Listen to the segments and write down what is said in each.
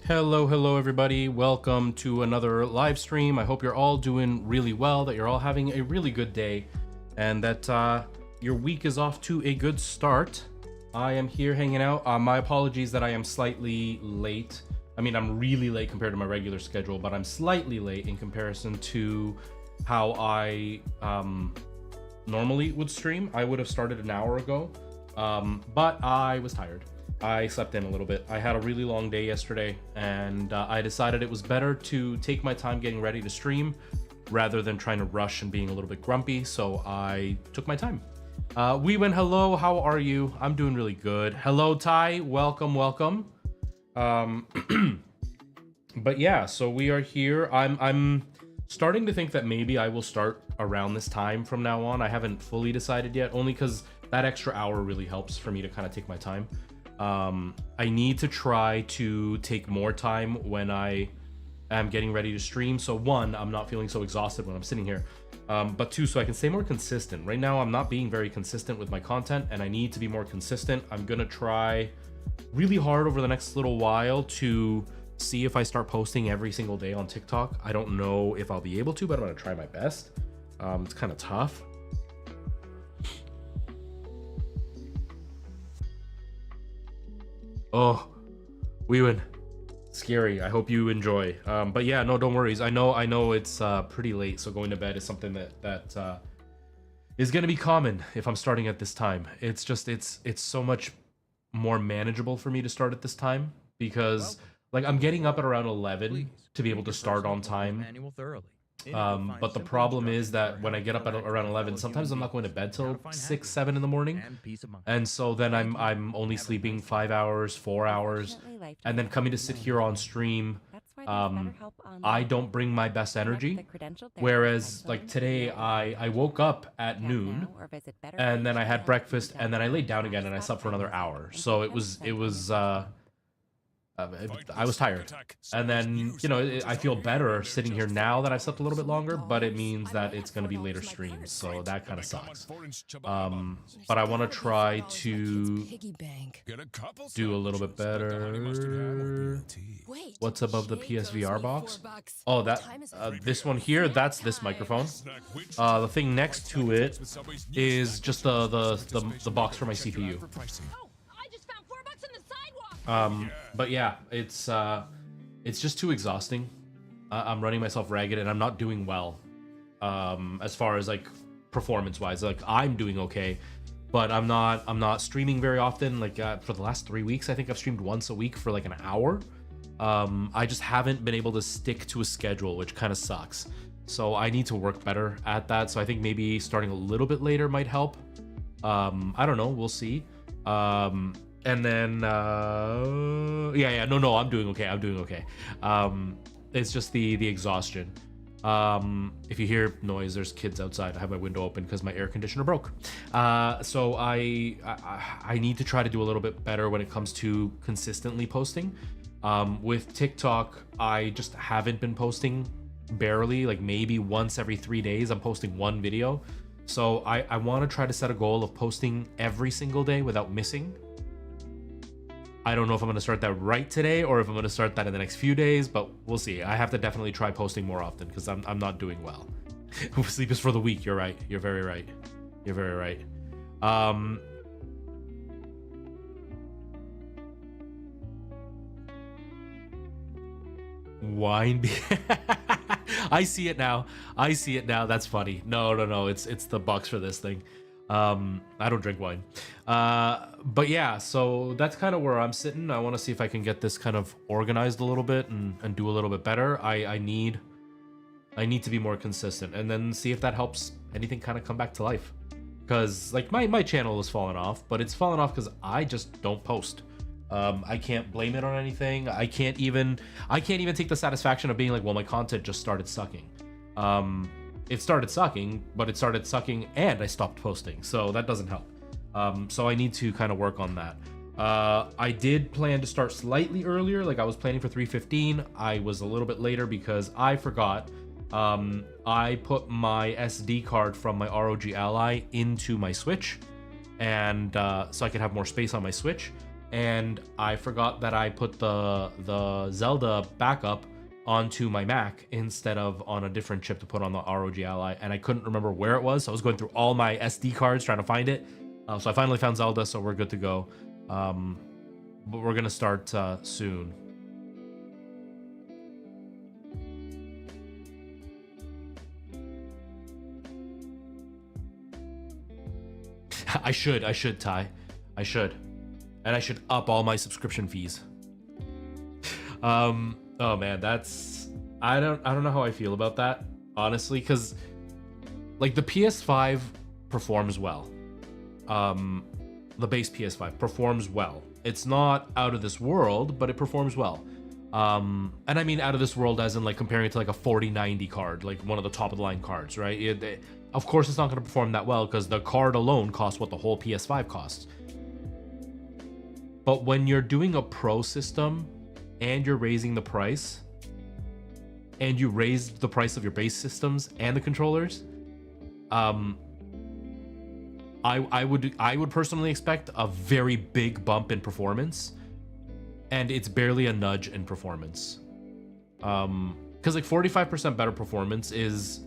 Hello everybody. Welcome to another live stream. I hope you're all doing really well, that you're all having a really good day, and that your week is off to a good start. I am here hanging out. My apologies that I am slightly late. I mean, I'm really late compared to my regular schedule, but I'm slightly late in comparison to how I normally would stream. I would have started an hour ago, but I was tired. I slept in a little bit. I had a really long day yesterday, and I decided it was better to take my time getting ready to stream rather than trying to rush and being a little bit grumpy, so I took my time. Hello, how are you? I'm doing really good. Hello, Ty, welcome. But yeah, so we are here. I'm starting to think that maybe I will start around this time from now on. I haven't fully decided yet, only because that extra hour really helps for me to kind of take my time. I need to try to take more time when I am getting ready to stream. So one, I'm not feeling so exhausted when I'm sitting here. But two, so I can stay more consistent. Right now, I'm not being very consistent with my content, and I need to be more consistent. I'm gonna try really hard over the next little while to see if I start posting every single day on TikTok. I don't know if I'll be able to, but I'm gonna try my best. It's kind of tough. Oh, we win. Scary. I hope you enjoy. But yeah, no, don't worry. I know it's pretty late, so going to bed is something that is going to be common if I'm starting at this time. It's just it's so much more manageable for me to start at this time because like I'm getting up at around 11 to be able to start on time. But the problem is that when I get up at around 11, sometimes I'm not going to bed till 6, 7 in the morning, and so then I'm only sleeping 5 hours, 4 hours, and then coming to sit here on stream. I don't bring my best energy. Whereas like today, I woke up at noon, and then I had breakfast, and then I laid down again, and I slept for another hour. So it was I was tired, and then I feel better sitting here now that I've slept a little bit longer, but it means that it's going to be later streams, so that kind of sucks. But I want to try to do a little bit better. What's above the PSVR box? Oh, that this one here, that's this microphone. The thing next to it is just the box for my CPU. But yeah, it's just too exhausting. I'm running myself ragged, and I'm not doing well. As far as like performance wise, like I'm doing okay, but I'm not streaming very often. Like for the last 3 weeks, I think I've streamed once a week for like an hour. I just haven't been able to stick to a schedule, which kind of sucks. So I need to work better at that. So I think maybe starting a little bit later might help. I don't know. We'll see. And then, no, I'm doing okay. It's just the exhaustion. If you hear noise, there's kids outside. I have my window open because my air conditioner broke. So I need to try to do a little bit better when it comes to consistently posting. With TikTok, I just haven't been posting barely, like maybe once every 3 days, I'm posting one video. So I want to try to set a goal of posting every single day without missing. I don't know if I'm going to start that right today or if I'm going to start that in the next few days, but we'll see. I have to definitely try posting more often because I'm not doing well. Sleep is for the weak. You're right. You're very right. You're very right. Wine. I see it now. That's funny. No. It's the box for this thing. I don't drink wine. But yeah, so that's kind of where I'm sitting. I want to see if I can get this kind of organized a little bit and do a little bit better. I need to be more consistent, and then see if that helps anything kind of come back to life. Because like my channel has fallen off, but it's fallen off because I just don't post. I can't blame it on anything. I can't even take the satisfaction of being like, well, my content just started sucking. It started sucking, but it started sucking and I stopped posting, so that doesn't help. So I need to kind of work on that. I did plan to start slightly earlier, like I was planning for 3:15. I was a little bit later because I forgot. I put my SD card from my ROG Ally into my Switch, and so I could have more space on my Switch. and I forgot that I put the Zelda backup onto my Mac instead of on a different chip to put on the ROG Ally, and I couldn't remember where it was, so I was going through all my SD cards trying to find it. So I finally found Zelda, so we're good to go. But we're gonna start soon. I should, Ty. I should. And I should up all my subscription fees. Oh man, that's... I don't know how I feel about that, honestly, because like the PS5 performs well. The base PS5 performs well. It's not out of this world, but it performs well. And I mean out of this world as in like comparing it to like a 4090 card, like one of the top of the line cards, right? Of course it's not going to perform that well because the card alone costs what the whole PS5 costs. But when you're doing a pro system and you're raising the price, and you raised the price of your base systems and the controllers, I would personally expect a very big bump in performance, and it's barely a nudge in performance. Because like 45% better performance is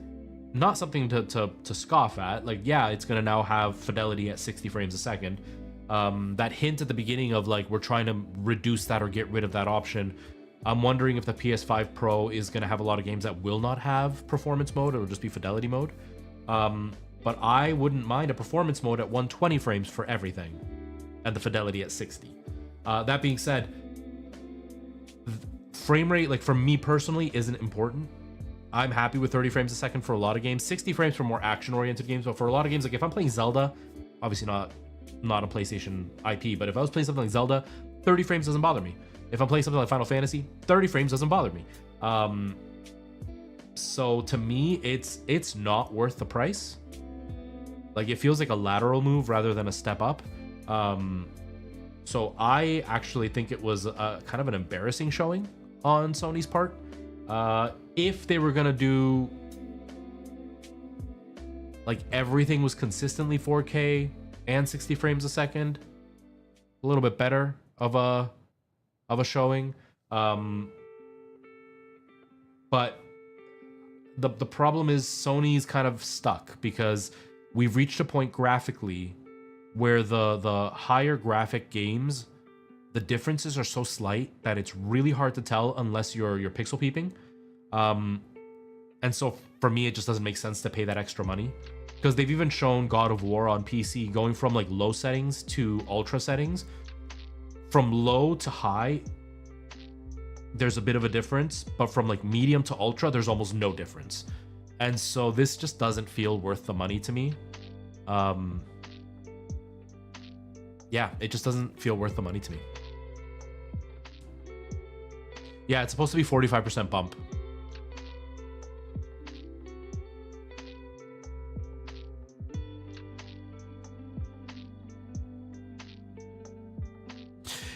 not something to scoff at. Like, yeah, it's gonna now have fidelity at 60 frames a second. That hint at the beginning of like we're trying to reduce that or get rid of that option. I'm wondering if the PS5 Pro is going to have a lot of games that will not have performance mode. It'll just be fidelity mode. But I wouldn't mind a performance mode at 120 frames for everything and the fidelity at 60. That being said, frame rate, like for me personally, isn't important. I'm happy with 30 frames a second for a lot of games, 60 frames for more action-oriented games. But for a lot of games, like if I'm playing Zelda, obviously not a PlayStation IP, but if I was playing something like Zelda, 30 frames doesn't bother me. If I'm playing something like Final Fantasy, 30 frames doesn't bother me. So to me, it's not worth the price. Like it feels like a lateral move rather than a step up. So I actually think it was a kind of an embarrassing showing on Sony's part. If they were gonna do like everything was consistently 4K and 60 frames a second, a little bit better of a showing. But the problem is Sony's kind of stuck because we've reached a point graphically where the higher graphic games, the differences are so slight that it's really hard to tell unless you're pixel peeping. And so for me, it just doesn't make sense to pay that extra money, because they've even shown God of War on PC going from like low settings to ultra settings. From low to high, there's a bit of a difference, but from like medium to ultra, there's almost no difference. And so this just doesn't feel worth the money to me. Yeah, it just doesn't feel worth the money to me. Yeah, it's supposed to be 45% bump.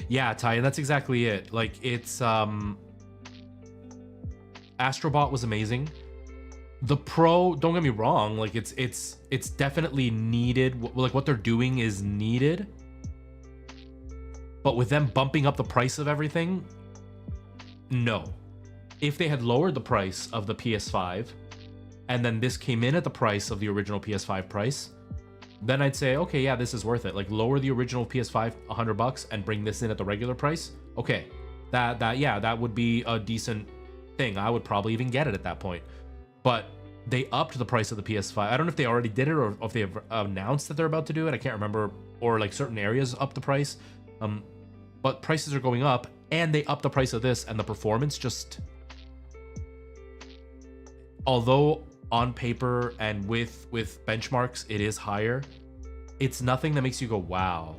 Yeah, Ty, and that's exactly it. Like, it's Astrobot was amazing. The Pro, don't get me wrong, like it's definitely needed. Like what they're doing is needed. But with them bumping up the price of everything, no. If they had lowered the price of the PS5 and then this came in at the price of the original PS5 price, then I'd say, okay, yeah, this is worth it. Like lower the original PS5 $100 and bring this in at the regular price. Okay, that would be a decent thing. I would probably even get it at that point. But they upped the price of the PS5. I don't know if they already did it or if they have announced that they're about to do it. I can't remember. Or like certain areas up the price. But prices are going up, and they upped the price of this, and the performance just, although on paper and with benchmarks it is higher, it's nothing that makes you go wow,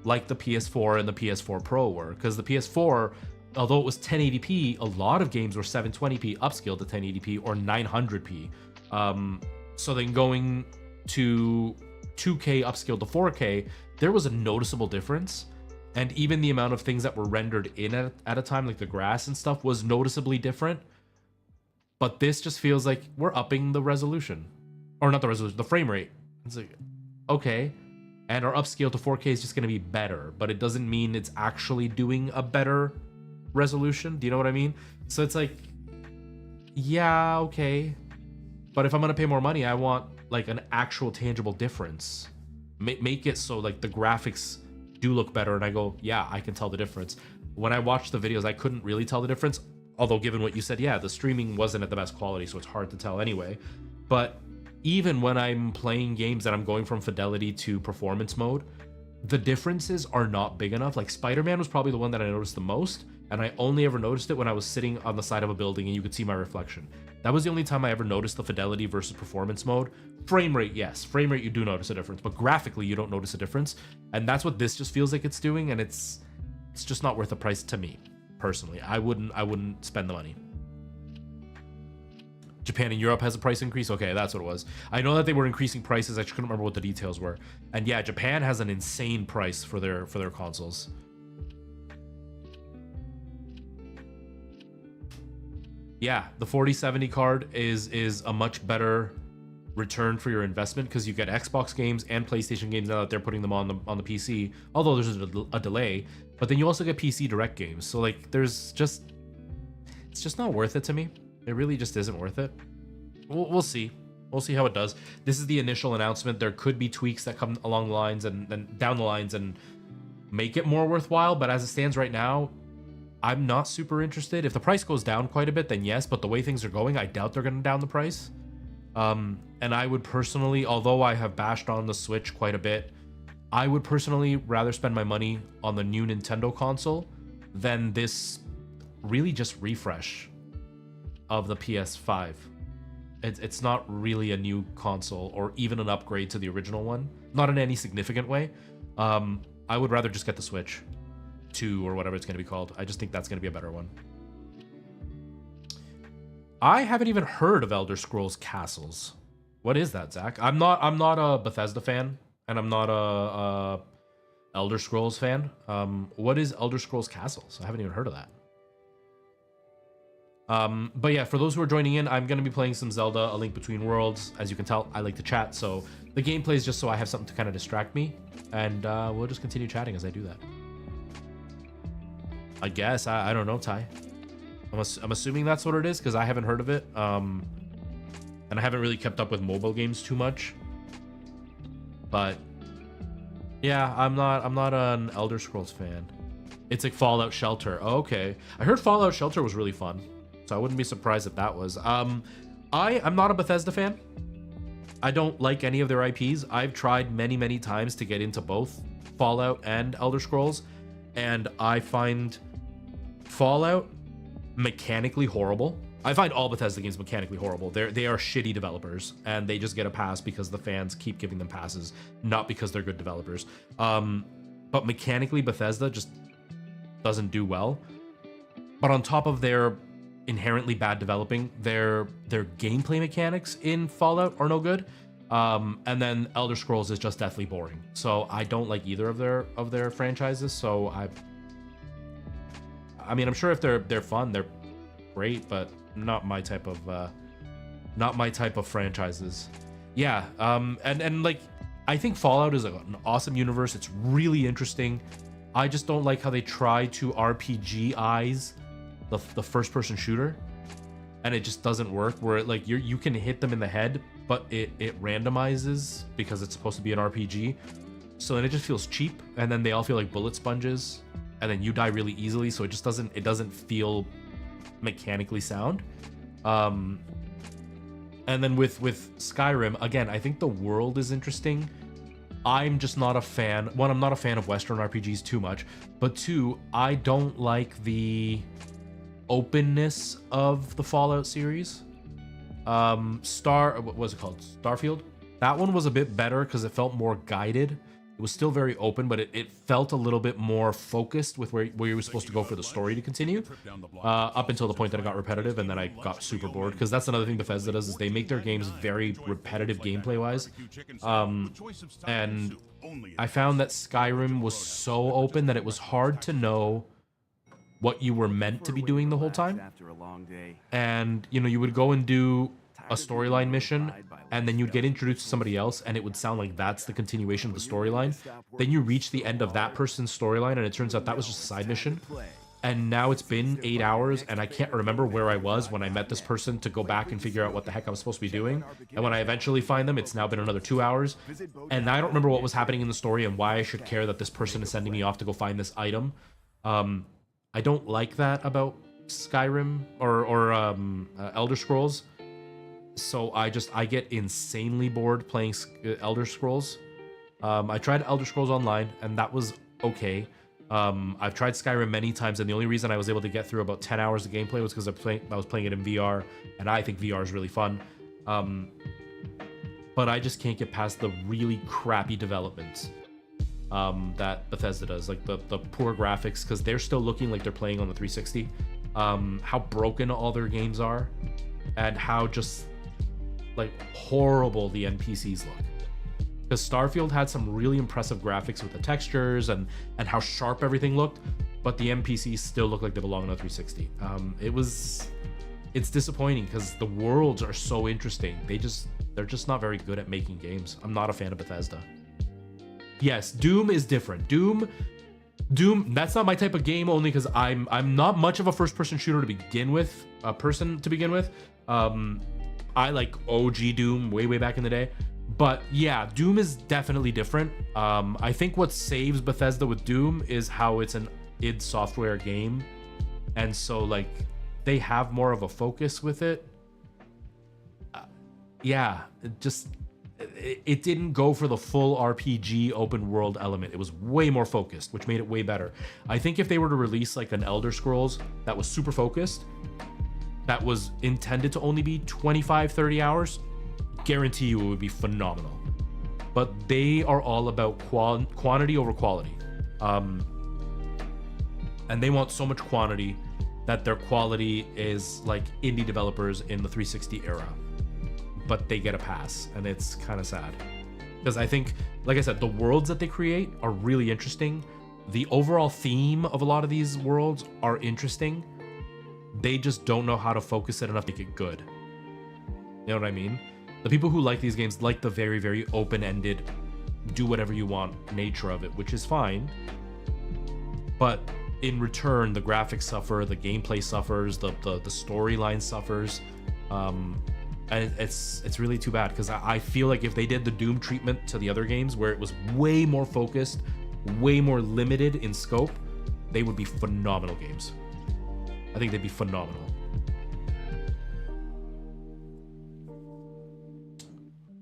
like the PS4 and the PS4 Pro were. Because the PS4, although it was 1080p, a lot of games were 720p upscaled to 1080p or 900p. So then going to 2K upscaled to 4K, there was a noticeable difference. And even the amount of things that were rendered in at a time, like the grass and stuff, was noticeably different. But this just feels like we're upping the resolution. Or not the resolution, the frame rate. It's like, okay. and our upscale to 4K is just going to be better, but it doesn't mean it's actually doing a better resolution. Do you know what I mean? So it's like, yeah, okay, but if I'm going to pay more money, I want like an actual tangible difference. Make it so like the graphics do look better, and I go, yeah, I can tell the difference. When I watched the videos, I couldn't really tell the difference, although given what you said, yeah, the streaming wasn't at the best quality, so it's hard to tell anyway. But even when I'm playing games that I'm going from fidelity to performance mode, the differences are not big enough. Like Spider-Man was probably the one that I noticed the most, and I only ever noticed it when I was sitting on the side of a building and you could see my reflection. That was the only time I ever noticed the fidelity versus performance mode. Frame rate, yes. Frame rate, you do notice a difference, but graphically, you don't notice a difference. And that's what this just feels like it's doing, and it's just not worth the price to me, personally. I wouldn't spend the money. Japan and Europe has a price increase. Okay, that's what it was. I know that they were increasing prices. I just couldn't remember what the details were. And yeah, Japan has an insane price for their consoles. Yeah, the 4070 card is a much better return for your investment because you get Xbox games and PlayStation games now that they're putting them on the PC. Although there's a delay, but then you also get PC Direct games. So like, it's just not worth it to me. It really just isn't worth it. We'll see. We'll see how it does. This is the initial announcement. There could be tweaks that come along the lines and down the lines and make it more worthwhile. But as it stands right now, I'm not super interested. If the price goes down quite a bit, then yes. But the way things are going, I doubt they're going to down the price. And I would personally, although I have bashed on the Switch quite a bit, I would personally rather spend my money on the new Nintendo console than this really just refresh of the PS5. It's not really a new console or even an upgrade to the original one, not in any significant way. I would rather just get the Switch 2 or whatever it's going to be called. I just think that's going to be a better one. I haven't even heard of Elder Scrolls Castles. What is that, Zach? I'm not a Bethesda fan, and I'm not a Elder Scrolls fan. What is Elder Scrolls Castles? I haven't even heard of that. But yeah, for those who are joining in, I'm going to be playing some Zelda, A Link Between Worlds. As you can tell, I like to chat, so the gameplay is just so I have something to kind of distract me, and we'll just continue chatting as I do that. I guess. I don't know, Ty. I'm assuming that's what it is, because I haven't heard of it, and I haven't really kept up with mobile games too much. But yeah, I'm not an Elder Scrolls fan. It's like Fallout Shelter. Oh, okay. I heard Fallout Shelter was really fun, so I wouldn't be surprised if that was. I'm not a Bethesda fan. I don't like any of their IPs. I've tried many times to get into both Fallout and Elder Scrolls, and I find Fallout mechanically horrible. I find all Bethesda games mechanically horrible. They are shitty developers, and they just get a pass because the fans keep giving them passes, not because they're good developers. But mechanically, Bethesda just doesn't do well. But on top of their inherently bad developing, their gameplay mechanics in Fallout are no good. And then Elder Scrolls is just deathly boring. So I don't like either of their franchises. So I mean, I'm sure if they're fun, they're great, but not my type of franchises. Yeah. And like, I think Fallout is an awesome universe. It's really interesting. I just don't like how they try to RPG-ize the first-person shooter, and it just doesn't work. Where like you can hit them in the head, but it randomizes because it's supposed to be an RPG. So then it just feels cheap, and then they all feel like bullet sponges, and then you die really easily. So it just doesn't feel mechanically sound. And then with Skyrim, again, I think the world is interesting. I'm just not a fan. One, I'm not a fan of Western RPGs too much, but two, I don't like the openness of the Fallout series. What was it called? Starfield? That one was a bit better because it felt more guided. It was still very open, but it felt a little bit more focused with where you were supposed to go for the story to continue, up until the point that it got repetitive, and then I got super bored, because that's another thing Bethesda does, is they make their games very repetitive gameplay-wise. And I found that Skyrim was so open that it was hard to know what you were meant to be doing the whole time. And, you know, you would go and do a storyline mission, and then you'd get introduced to somebody else, and it would sound like that's the continuation of the storyline. Then you reach the end of that person's storyline, and it turns out that was just a side mission. And now it's been 8 hours, and I can't remember where I was when I met this person to go back and figure out what the heck I was supposed to be doing. And when I eventually find them, it's now been another 2 hours. And I don't remember what was happening in the story and why I should care that this person is sending me off to go find this item. I don't like that about Skyrim or Elder Scrolls. So I get insanely bored playing Elder Scrolls. I tried Elder Scrolls Online, and that was okay. I've tried Skyrim many times, and the only reason I was able to get through about 10 hours of gameplay was because I was playing it in VR, and I think VR is really fun. But I just can't get past the really crappy development that Bethesda does, like the poor graphics, because they're still looking like they're playing on the 360. How broken all their games are, and how just like horrible the NPCs look. Because Starfield had some really impressive graphics with the textures and how sharp everything looked, but the NPCs still look like they belong on a 360. It's disappointing because the worlds are so interesting. They're just not very good at making games. I'm not a fan of Bethesda. Yes, Doom is different. Doom, that's not my type of game, only because I'm not much of a first-person shooter to begin with. I like OG Doom way back in the day. But yeah, Doom is definitely different. I think what saves Bethesda with Doom is how it's an id Software game, and so like they have more of a focus with it. It didn't go for the full RPG open world element. It was way more focused, which made it way better. I think if they were to release like an Elder Scrolls that was super focused, that was intended to only be 25-30 hours, guarantee you it would be phenomenal. But they are all about quantity over quality, and they want so much quantity that their quality is like indie developers in the 360 era, but they get a pass, and it's kind of sad, because I think, like I said, the worlds that they create are really interesting. The overall theme of a lot of these worlds are interesting. They just don't know how to focus it enough to make it good. You know what I mean? The people who like these games like the very, very open-ended, do whatever you want nature of it, which is fine. But in return, the graphics suffer, the gameplay suffers, the storyline suffers. And it's really too bad, because I feel like if they did the Doom treatment to the other games, where it was way more focused, way more limited in scope, they would be phenomenal games. I think they'd be phenomenal.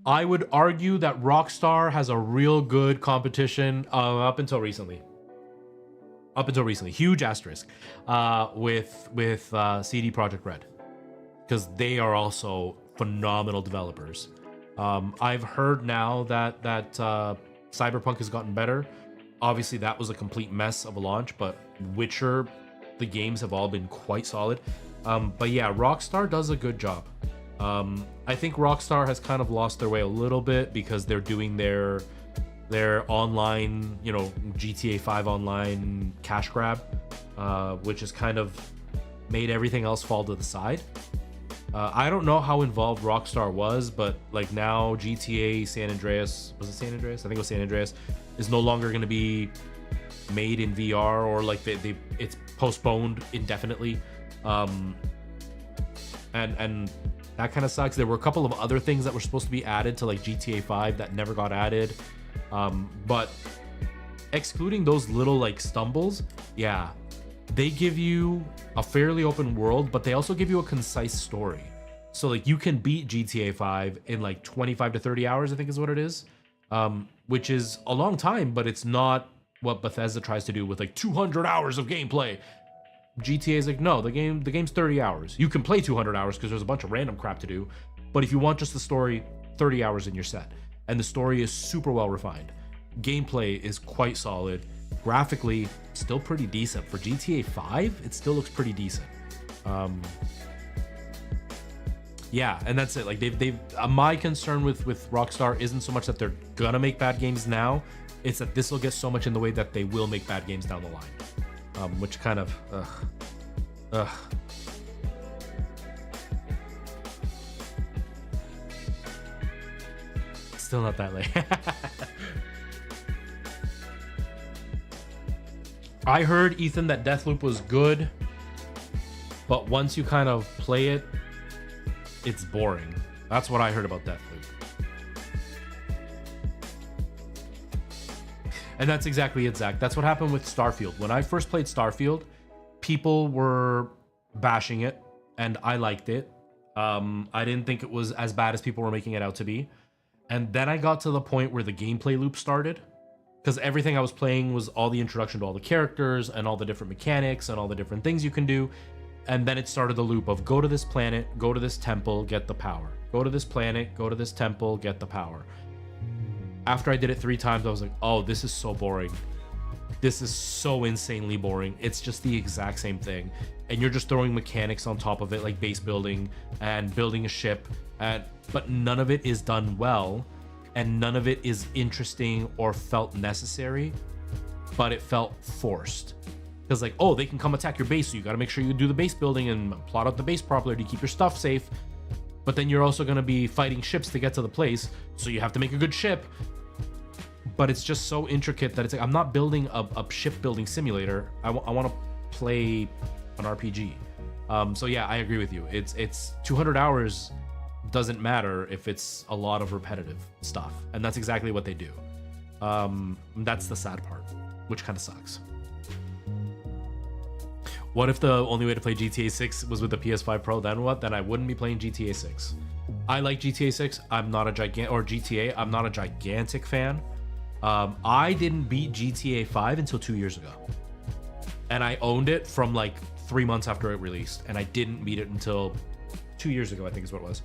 I would argue that Rockstar has a real good competition up until recently. Huge asterisk with CD Projekt Red, because they are also phenomenal developers. I've heard now that Cyberpunk has gotten better. Obviously, that was a complete mess of a launch, but Witcher, the games have all been quite solid. But yeah, Rockstar does a good job. I think Rockstar has kind of lost their way a little bit, because they're doing their online, GTA 5 online cash grab, which has kind of made everything else fall to the side. I don't know how involved Rockstar was, but like now GTA San Andreas, was it San Andreas? I think it was San Andreas, is no longer going to be made in VR, or like it's postponed indefinitely. And that kind of sucks. There were a couple of other things that were supposed to be added to like GTA 5 that never got added. But excluding those little like stumbles, yeah, they give you a fairly open world, but they also give you a concise story. So like you can beat GTA 5 in like 25 to 30 hours, I think is what it is. Which is a long time, but it's not what Bethesda tries to do with like 200 hours of gameplay. GTA is like, no, the game's 30 hours. You can play 200 hours because there's a bunch of random crap to do. But if you want just the story, 30 hours in your set. And the story is super well refined. Gameplay is quite solid. Graphically, still pretty decent. For GTA 5, it still looks pretty decent. Yeah, and that's it. Like my concern with Rockstar isn't so much that they're gonna make bad games now. It's that this will get so much in the way that they will make bad games down the line. Which kind of, Still not that late. I heard, Ethan, that Deathloop was good, but once you kind of play it, it's boring. That's what I heard about Deathloop. And that's exactly it, Zach. That's what happened with Starfield. When I first played Starfield, people were bashing it, and I liked it. I didn't think it was as bad as people were making it out to be. And then I got to the point where the gameplay loop started, because everything I was playing was all the introduction to all the characters and all the different mechanics and all the different things you can do. And then it started the loop of go to this planet, go to this temple, get the power. Go to this planet, go to this temple, get the power. After I did it 3 times, I was like, oh, this is so boring. This is so insanely boring. It's just the exact same thing. And you're just throwing mechanics on top of it, like base building and building a ship. But none of it is done well. And none of it is interesting or felt necessary. But it felt forced. Because like, oh, they can come attack your base, so you got to make sure you do the base building and plot out the base properly to keep your stuff safe. But then you're also going to be fighting ships to get to the place, so you have to make a good ship. But it's just so intricate that it's like, I'm not building a shipbuilding simulator. I want to play an RPG. So yeah, I agree with you. It's 200 hours doesn't matter if it's a lot of repetitive stuff. And that's exactly what they do. That's the sad part, which kind of sucks. What if the only way to play GTA 6 was with the PS5 Pro? Then what? Then I wouldn't be playing GTA 6. I like GTA 6. I'm not a GTA. I'm not a gigantic fan. I didn't beat GTA 5 until 2 years ago. And I owned it from like 3 months after it released. And I didn't beat it until 2 years ago, I think is what it was.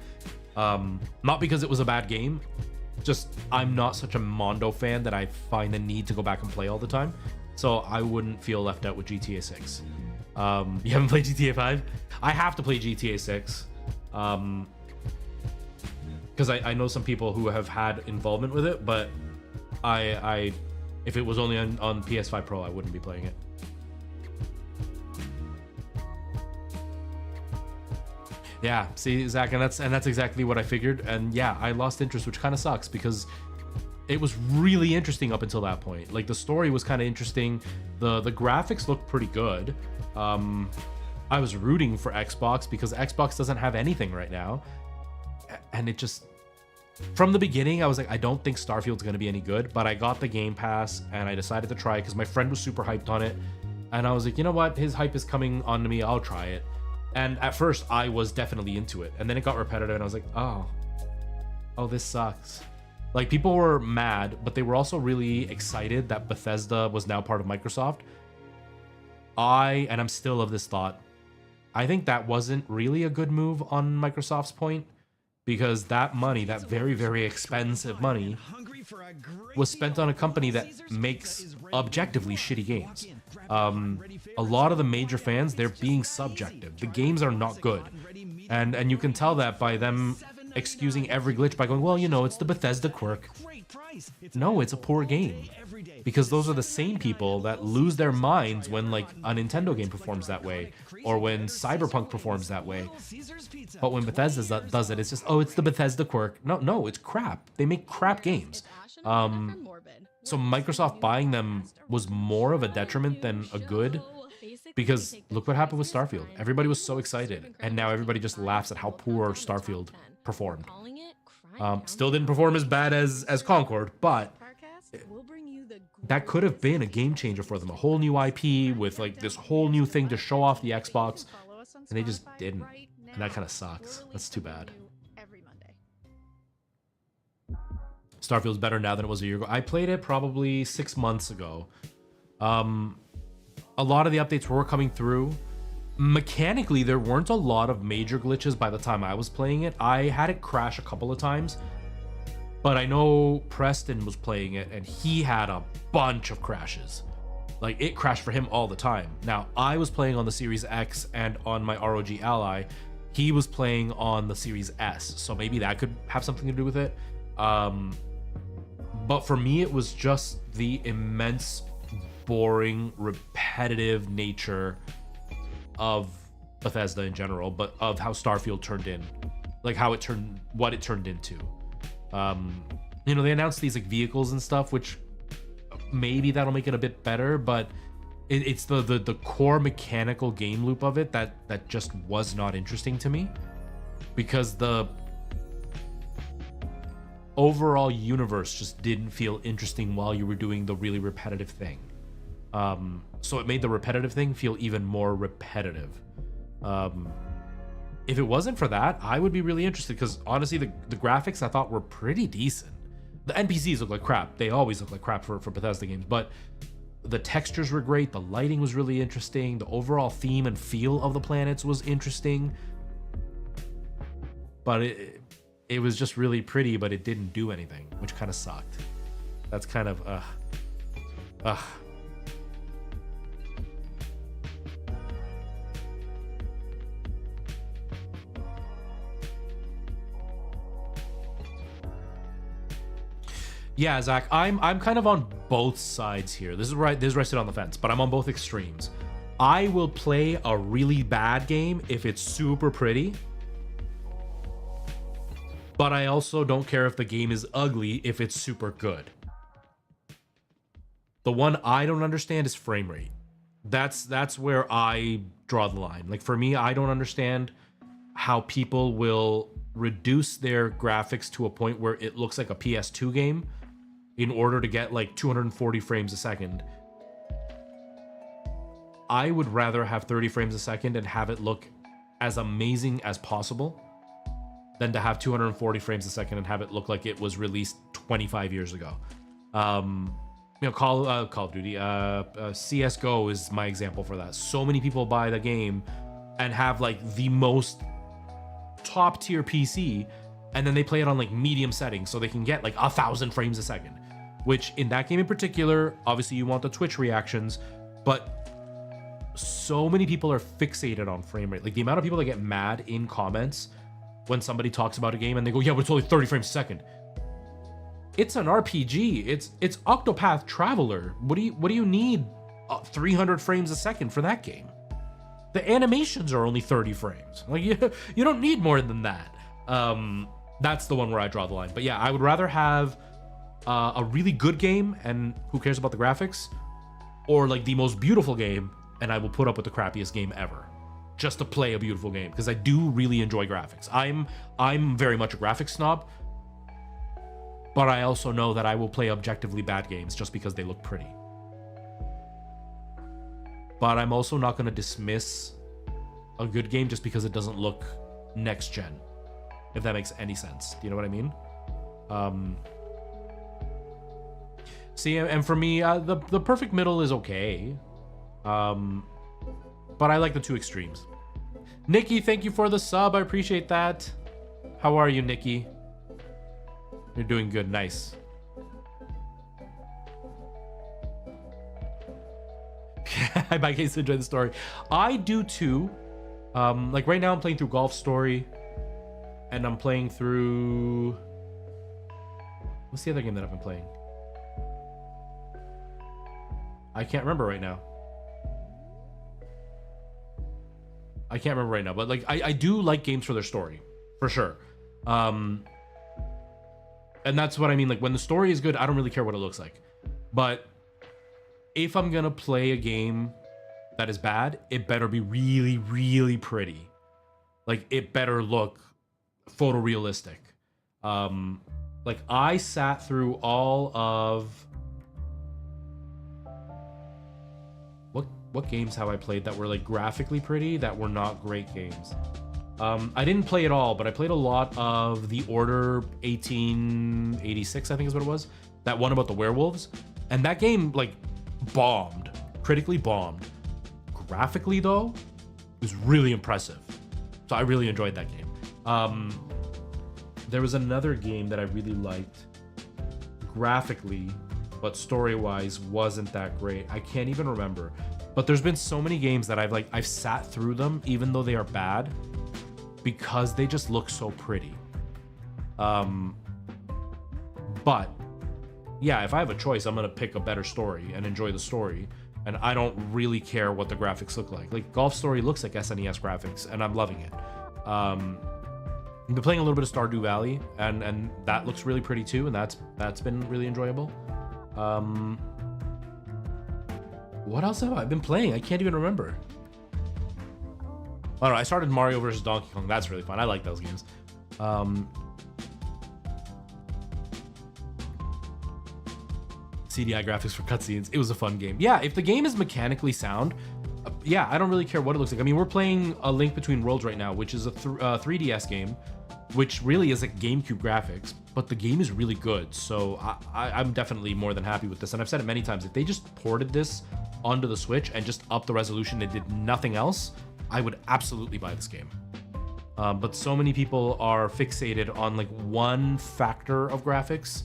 Not because it was a bad game. Just I'm not such a Mondo fan that I find the need to go back and play all the time. So I wouldn't feel left out with GTA 6. You haven't played GTA 5? I have to play GTA 6. Because I know some people who have had involvement with it, but I if it was only on PS5 Pro, I wouldn't be playing it. Yeah, see, Zach, and that's exactly what I figured. And yeah, I lost interest, which kind of sucks because it was really interesting up until that point. Like the story was kind of interesting. The graphics looked pretty good. I was rooting for Xbox because Xbox doesn't have anything right now. And it just, from the beginning, I was like, I don't think Starfield's going to be any good, but I got the Game Pass and I decided to try it because my friend was super hyped on it. And I was like, you know what? His hype is coming on to me. I'll try it. And at first I was definitely into it. And then it got repetitive and I was like, oh, this sucks. Like people were mad, but they were also really excited that Bethesda was now part of Microsoft. And I'm still of this thought, I think that wasn't really a good move on Microsoft's point, because that money, that very, very expensive money, was spent on a company that makes objectively shitty games. A lot of the major fans, they're being subjective. The games are not good. And you can tell that by them excusing every glitch by going, well, you know, it's the Bethesda quirk. No, it's a poor game. Because those are the same people that lose their minds when like a Nintendo game performs that way, or when Cyberpunk performs that way. But when Bethesda does it, it's just, oh, it's the Bethesda quirk. No, it's crap. They make crap games. So Microsoft buying them was more of a detriment than a good, because look what happened with Starfield. Everybody was so excited, and now everybody just laughs at how poor Starfield performed. Still didn't perform as bad as Concord, but that could have been a game changer for them. A whole new IP with like this whole new thing to show off the Xbox, and they just didn't. And that kind of sucks. That's too bad. Starfield's better now than it was a year ago. I played it probably 6 months ago. A lot of the updates were coming through. Mechanically, there weren't a lot of major glitches by the time I was playing it. I had it crash a couple of times, but I know Preston was playing it and he had a bunch of crashes. Like it crashed for him all the time. Now, I was playing on the Series X and on my ROG Ally. He was playing on the Series S, so maybe that could have something to do with it. But for me, it was just the immense, boring, repetitive nature of Bethesda in general, but of how Starfield turned in, like how it turned, what it turned into. You know, they announced these like vehicles and stuff, which maybe that'll make it a bit better, but it's the core mechanical game loop of it that just was not interesting to me, because the overall universe just didn't feel interesting while you were doing the really repetitive thing. So it made the repetitive thing feel even more repetitive. If it wasn't for that, I would be really interested, because honestly, the graphics I thought were pretty decent. The NPCs look like crap. They always look like crap for Bethesda games, but the textures were great. The lighting was really interesting. The overall theme and feel of the planets was interesting. But it was just really pretty, but it didn't do anything, which kind of sucked. That's kind of, Yeah, Zach, I'm kind of on both sides here. This is where I sit on the fence, but I'm on both extremes. I will play a really bad game if it's super pretty, but I also don't care if the game is ugly if it's super good. The one I don't understand is frame rate. That's where I draw the line. Like, for me, I don't understand how people will reduce their graphics to a point where it looks like a PS2 game in order to get like 240 frames a second. I would rather have 30 frames a second and have it look as amazing as possible than to have 240 frames a second and have it look like it was released 25 years ago. You know, Call of Duty, CSGO is my example for that. So many people buy the game and have like the most top tier PC, and then they play it on like medium settings so they can get like 1,000 frames a second, which in that game in particular, obviously you want the Twitch reactions, but so many people are fixated on frame rate. Like, the amount of people that get mad in comments when somebody talks about a game and they go, yeah, but it's only 30 frames a second. It's an RPG. It's Octopath Traveler. What do you need 300 frames a second for that game? The animations are only 30 frames. Like, you don't need more than that. That's the one where I draw the line. But yeah, I would rather have a really good game, and who cares about the graphics, or like the most beautiful game, and I will put up with the crappiest game ever just to play a beautiful game, because I do really enjoy graphics. I'm very much a graphics snob, but I also know that I will play objectively bad games just because they look pretty. But I'm also not going to dismiss a good game just because it doesn't look next gen, if that makes any sense. Do you know what I mean? See, and for me, the perfect middle is okay. But I like the two extremes. Nikki, thank you for the sub. I appreciate that. How are you, Nikki? You're doing good. Nice. I buy games to enjoy the story. I do too. Like right now I'm playing through Golf Story, and I'm playing through, what's the other game that I've been playing? I can't remember right now. But like I do like games for their story, for sure. And that's what I mean. Like, when the story is good, I don't really care what it looks like. But if I'm gonna play a game that is bad, it better be really, really pretty. Like, it better look photorealistic. Like, I sat through all of, what games have I played that were like graphically pretty that were not great games? I didn't play it all, but I played a lot of The Order 1886, I think is what it was. That one about the werewolves. And that game, like, bombed. Critically bombed. Graphically, though, it was really impressive. So I really enjoyed that game. There was another game that I really liked graphically, but story-wise wasn't that great. I can't even remember. But there's been so many games that I've sat through them, even though they are bad, because they just look so pretty. But yeah, if I have a choice, I'm gonna pick a better story and enjoy the story, and I don't really care what the graphics look like. Like, Golf Story looks like SNES graphics, and I'm loving it. I've been playing a little bit of Stardew Valley, and that looks really pretty too, and that's been really enjoyable. What else have I been playing? I can't even remember. I don't know. I started Mario vs. Donkey Kong. That's really fun. I like those games. CDI graphics for cutscenes. It was a fun game. Yeah, if the game is mechanically sound, yeah, I don't really care what it looks like. I mean, we're playing A Link Between Worlds right now, which is a 3DS game, which really is like GameCube graphics, but the game is really good. So I'm definitely more than happy with this. And I've said it many times, if they just ported this onto the Switch and just upped the resolution and did nothing else, I would absolutely buy this game. But so many people are fixated on like one factor of graphics,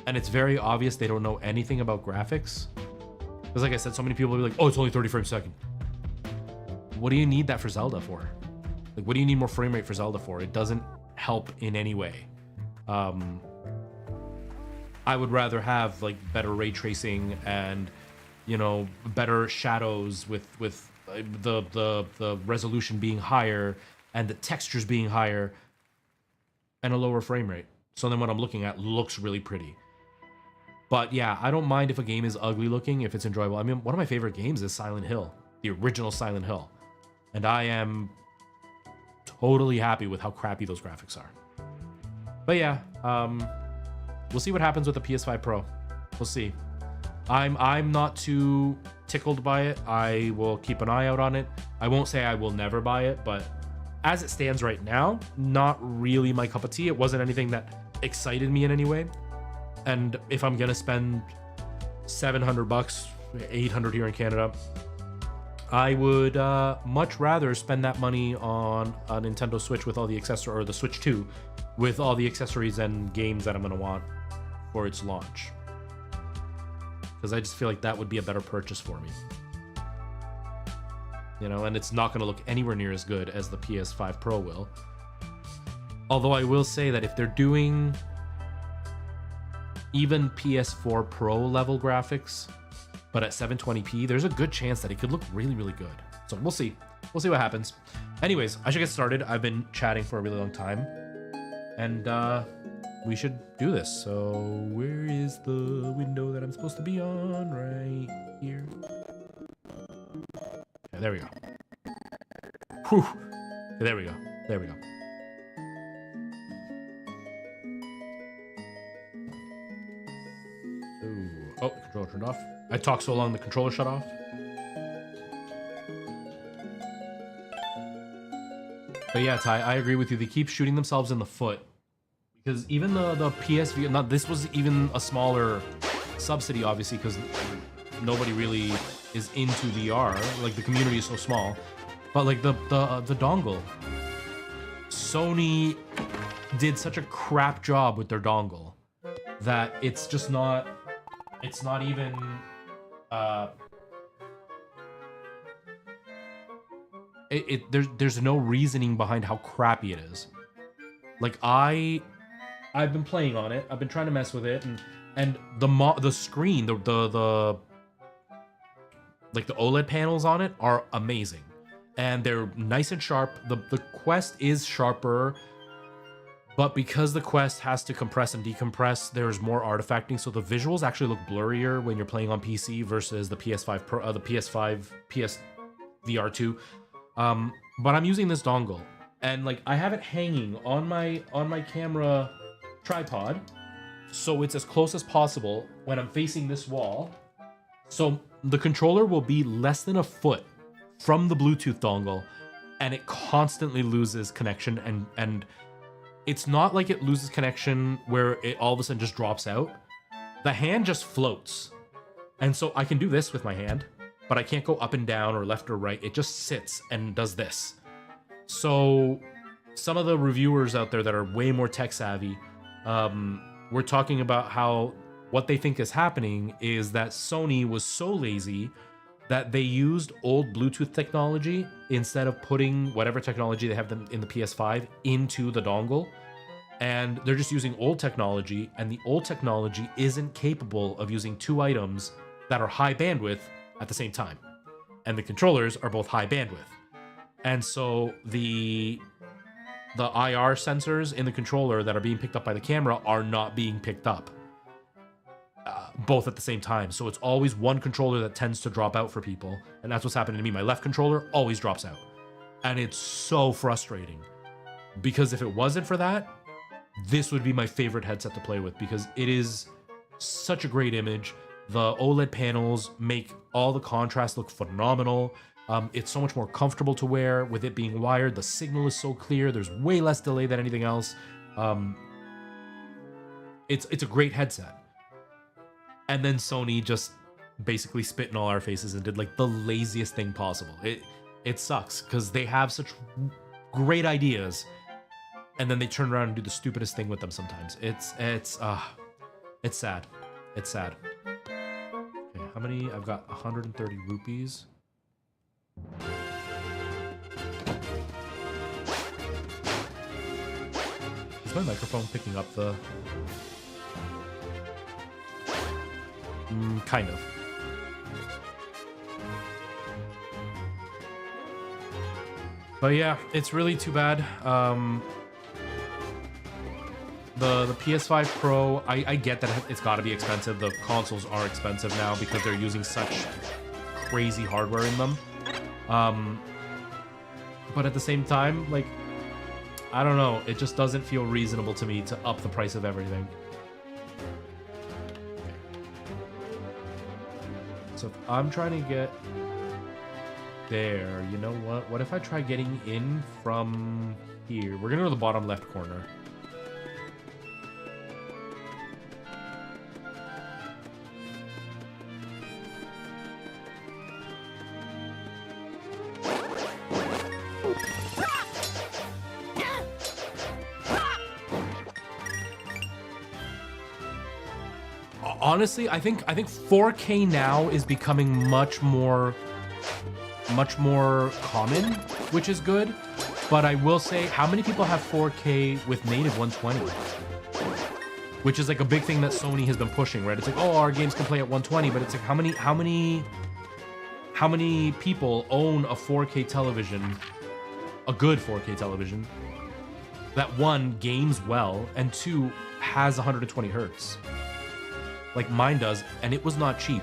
and it's very obvious they don't know anything about graphics. Because like I said, so many people will be like, oh, it's only 30 frames a second. What do you need that for Zelda for? Like, what do you need more frame rate for Zelda for? It doesn't help in any way. I would rather have like better ray tracing and, you know, better shadows with the resolution being higher and the textures being higher and a lower frame rate. So then what I'm looking at looks really pretty. But yeah, I don't mind if a game is ugly looking, if it's enjoyable. I mean, one of my favorite games is Silent Hill, the original Silent Hill. And I am totally happy with how crappy those graphics are. But yeah, we'll see what happens with the PS5 Pro. We'll see. I'm not too tickled by it. I will keep an eye out on it. I won't say I will never buy it, but as it stands right now, not really my cup of tea. It wasn't anything that excited me in any way. And if I'm gonna spend $700, 800 here in Canada, I would much rather spend that money on a Nintendo Switch with all the accessories, or the Switch 2 with all the accessories and games that I'm gonna want for its launch. Because I just feel like that would be a better purchase for me. You know, and it's not gonna look anywhere near as good as the PS5 Pro will. Although I will say that if they're doing even PS4 Pro level graphics, but at 720p, there's a good chance that it could look really, really good. So we'll see. We'll see what happens. Anyways, I should get started. I've been chatting for a really long time, and we should do this. So where is the window that I'm supposed to be on? Right here. Okay, there we go. Whew. Okay, there we go. There we go. Ooh. Oh, the controller turned off. I talked so long the controller shut off. But yeah, Ty, I agree with you. They keep shooting themselves in the foot. Because even the PSV, this was even a smaller subsidy, obviously, because nobody really is into VR. Like, the community is so small. But like the dongle, Sony did such a crap job with their dongle that it's just not, it's not even, there's no reasoning behind how crappy it is. Like I've been playing on it. I've been trying to mess with it, and the screen, the like the OLED panels on it are amazing, and they're nice and sharp. The Quest is sharper, but because the Quest has to compress and decompress, there's more artifacting, so the visuals actually look blurrier when you're playing on PC versus the PS5 Pro, the PS5, PS VR2. But I'm using this dongle, and like I have it hanging on my camera tripod, so it's as close as possible when I'm facing this wall. So the controller will be less than a foot from the Bluetooth dongle, and it constantly loses connection, and it's not like it loses connection where it all of a sudden just drops out. The hand just floats. And so I can do this with my hand, but I can't go up and down or left or right. It just sits and does this. So some of the reviewers out there that are way more tech savvy, were talking about how what they think is happening is that Sony was so lazy that they used old Bluetooth technology instead of putting whatever technology they have them in the PS5 into the dongle. And they're just using old technology, and the old technology isn't capable of using two items that are high bandwidth at the same time. And the controllers are both high bandwidth. And so the the IR sensors in the controller that are being picked up by the camera are not being picked up both at the same time. So it's always one controller that tends to drop out for people. And that's what's happening to me. My left controller always drops out. And it's so frustrating. Because if it wasn't for that, this would be my favorite headset to play with, because it is such a great image. The OLED panels make all the contrast look phenomenal. It's so much more comfortable to wear with it being wired. The signal is so clear. There's way less delay than anything else. It's a great headset. And then Sony just basically spit in all our faces and did like the laziest thing possible. It sucks because they have such great ideas, and then they turn around and do the stupidest thing with them sometimes. It's sad. It's sad. Okay, how many? I've got 130 rupees. Is my microphone picking up the... kind of. But yeah, it's really too bad. The PS5 Pro, I get that it's got to be expensive. The consoles are expensive now because they're using such crazy hardware in them. But at the same time, like, I don't know, it just doesn't feel reasonable to me to up the price of everything. So if I'm trying to get there, you know what? What if I try getting in from here? We're gonna go to the bottom left corner. Honestly, I think 4K now is becoming much more common, which is good. But I will say, how many people have 4K with native 120? Which is like a big thing that Sony has been pushing, right? It's like, oh, our games can play at 120, but it's like, how many people own a 4K television, a good 4K television, that one, games well, and two, has 120 hertz? Like mine does, and it was not cheap.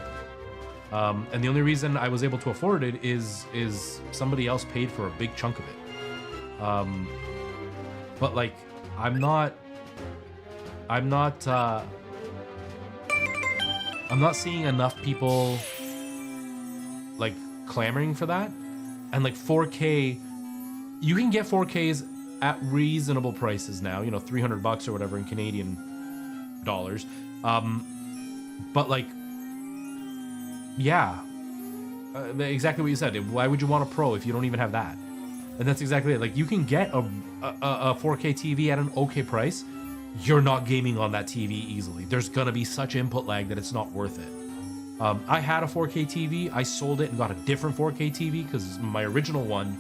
And the only reason I was able to afford it is somebody else paid for a big chunk of it. But like, I'm not seeing enough people like clamoring for that. And like 4K, you can get 4Ks at reasonable prices now, you know, $300 or whatever in Canadian dollars. But like, yeah, exactly what you said. Why would you want a Pro if you don't even have that? And that's exactly it. Like, you can get a 4K TV at an okay price. You're not gaming on that TV easily. There's gonna be such input lag that it's not worth it. I had a 4K TV. I sold it and got a different 4K TV because my original one,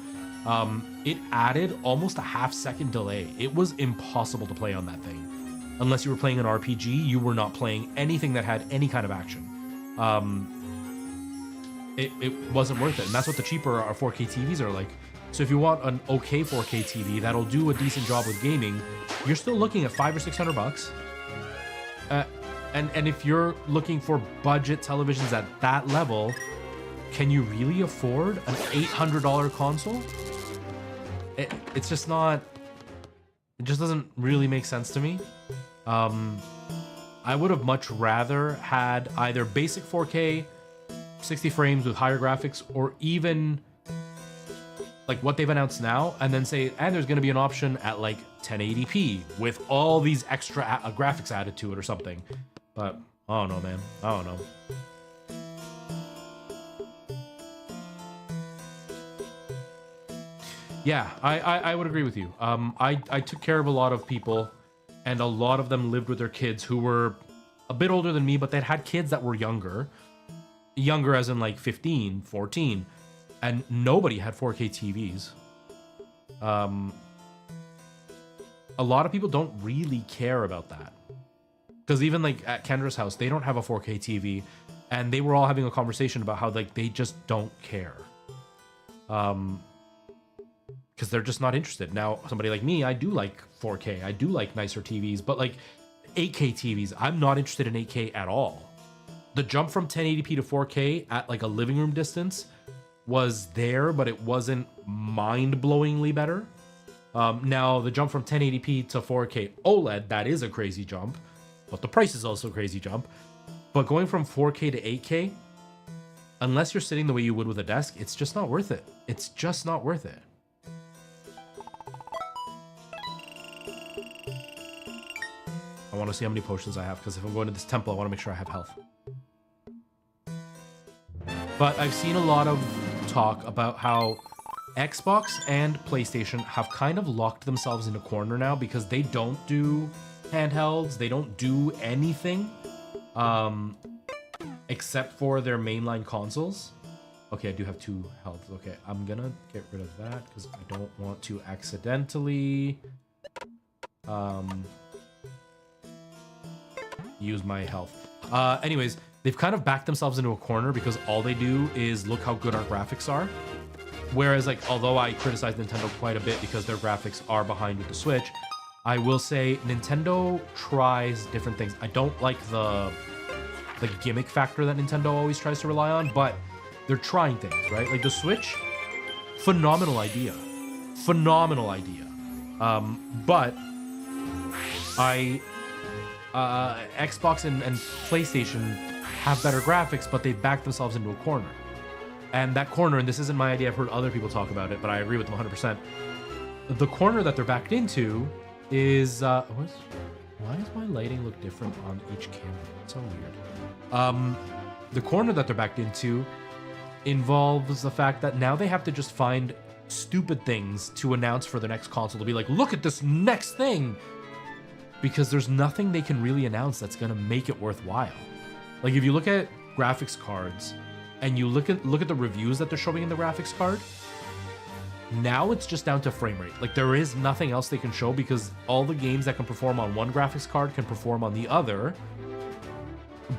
it added almost a half-second delay. It was impossible to play on that thing. Unless you were playing an RPG, you were not playing anything that had any kind of action. It wasn't worth it, and that's what the cheaper 4K TVs are like. So if you want an okay 4K TV that'll do a decent job with gaming, you're still looking at $500 or $600. And if you're looking for budget televisions at that level, can you really afford an $800 console? It's just not. It just doesn't really make sense to me. I would have much rather had either basic 4K, 60 frames with higher graphics, or even like what they've announced now, and then say, and there's going to be an option at like 1080p with all these extra graphics added to it or something. But I don't know, man. I don't know. Yeah, I would agree with you. I took care of a lot of people, and a lot of them lived with their kids who were a bit older than me, but they'd had kids that were younger as in like 15, 14, and nobody had 4K TVs. A lot of people don't really care about that. Because even like at Kendra's house, they don't have a 4K TV, and they were all having a conversation about how like they just don't care. because they're just not interested. Now, somebody like me, I do like 4K. I do like nicer TVs, but like 8K TVs, I'm not interested in 8K at all. The jump from 1080p to 4K at like a living room distance was there, but it wasn't mind-blowingly better. Now, the jump from 1080p to 4K OLED, that is a crazy jump, but the price is also a crazy jump. But going from 4K to 8K, unless you're sitting the way you would with a desk, it's just not worth it. It's just not worth it. I want to see how many potions I have, because if I'm going to this temple, I want to make sure I have health. But I've seen a lot of talk about how Xbox and PlayStation have kind of locked themselves in a corner now because they don't do handhelds, they don't do anything except for their mainline consoles. Okay, I do have 2 health. Okay, I'm gonna get rid of that because I don't want to accidentally use my health. Anyways, they've kind of backed themselves into a corner because all they do is look how good our graphics are. Whereas, like, although I criticize Nintendo quite a bit because their graphics are behind with the Switch, I will say Nintendo tries different things. I don't like the gimmick factor that Nintendo always tries to rely on, but they're trying things, right? Like the Switch, phenomenal idea. Phenomenal idea. But Xbox and PlayStation have better graphics, but they've backed themselves into a corner. And that corner, and this isn't my idea, I've heard other people talk about it, but I agree with them 100%. The corner that they're backed into is... why does my lighting look different on each camera? It's so weird. The corner that they're backed into involves the fact that now they have to just find stupid things to announce for the next console to be like, look at this next thing! Because there's nothing they can really announce that's going to make it worthwhile. Like, if you look at graphics cards, and you look at the reviews that they're showing in the graphics card, now it's just down to frame rate. Like, there is nothing else they can show because all the games that can perform on one graphics card can perform on the other,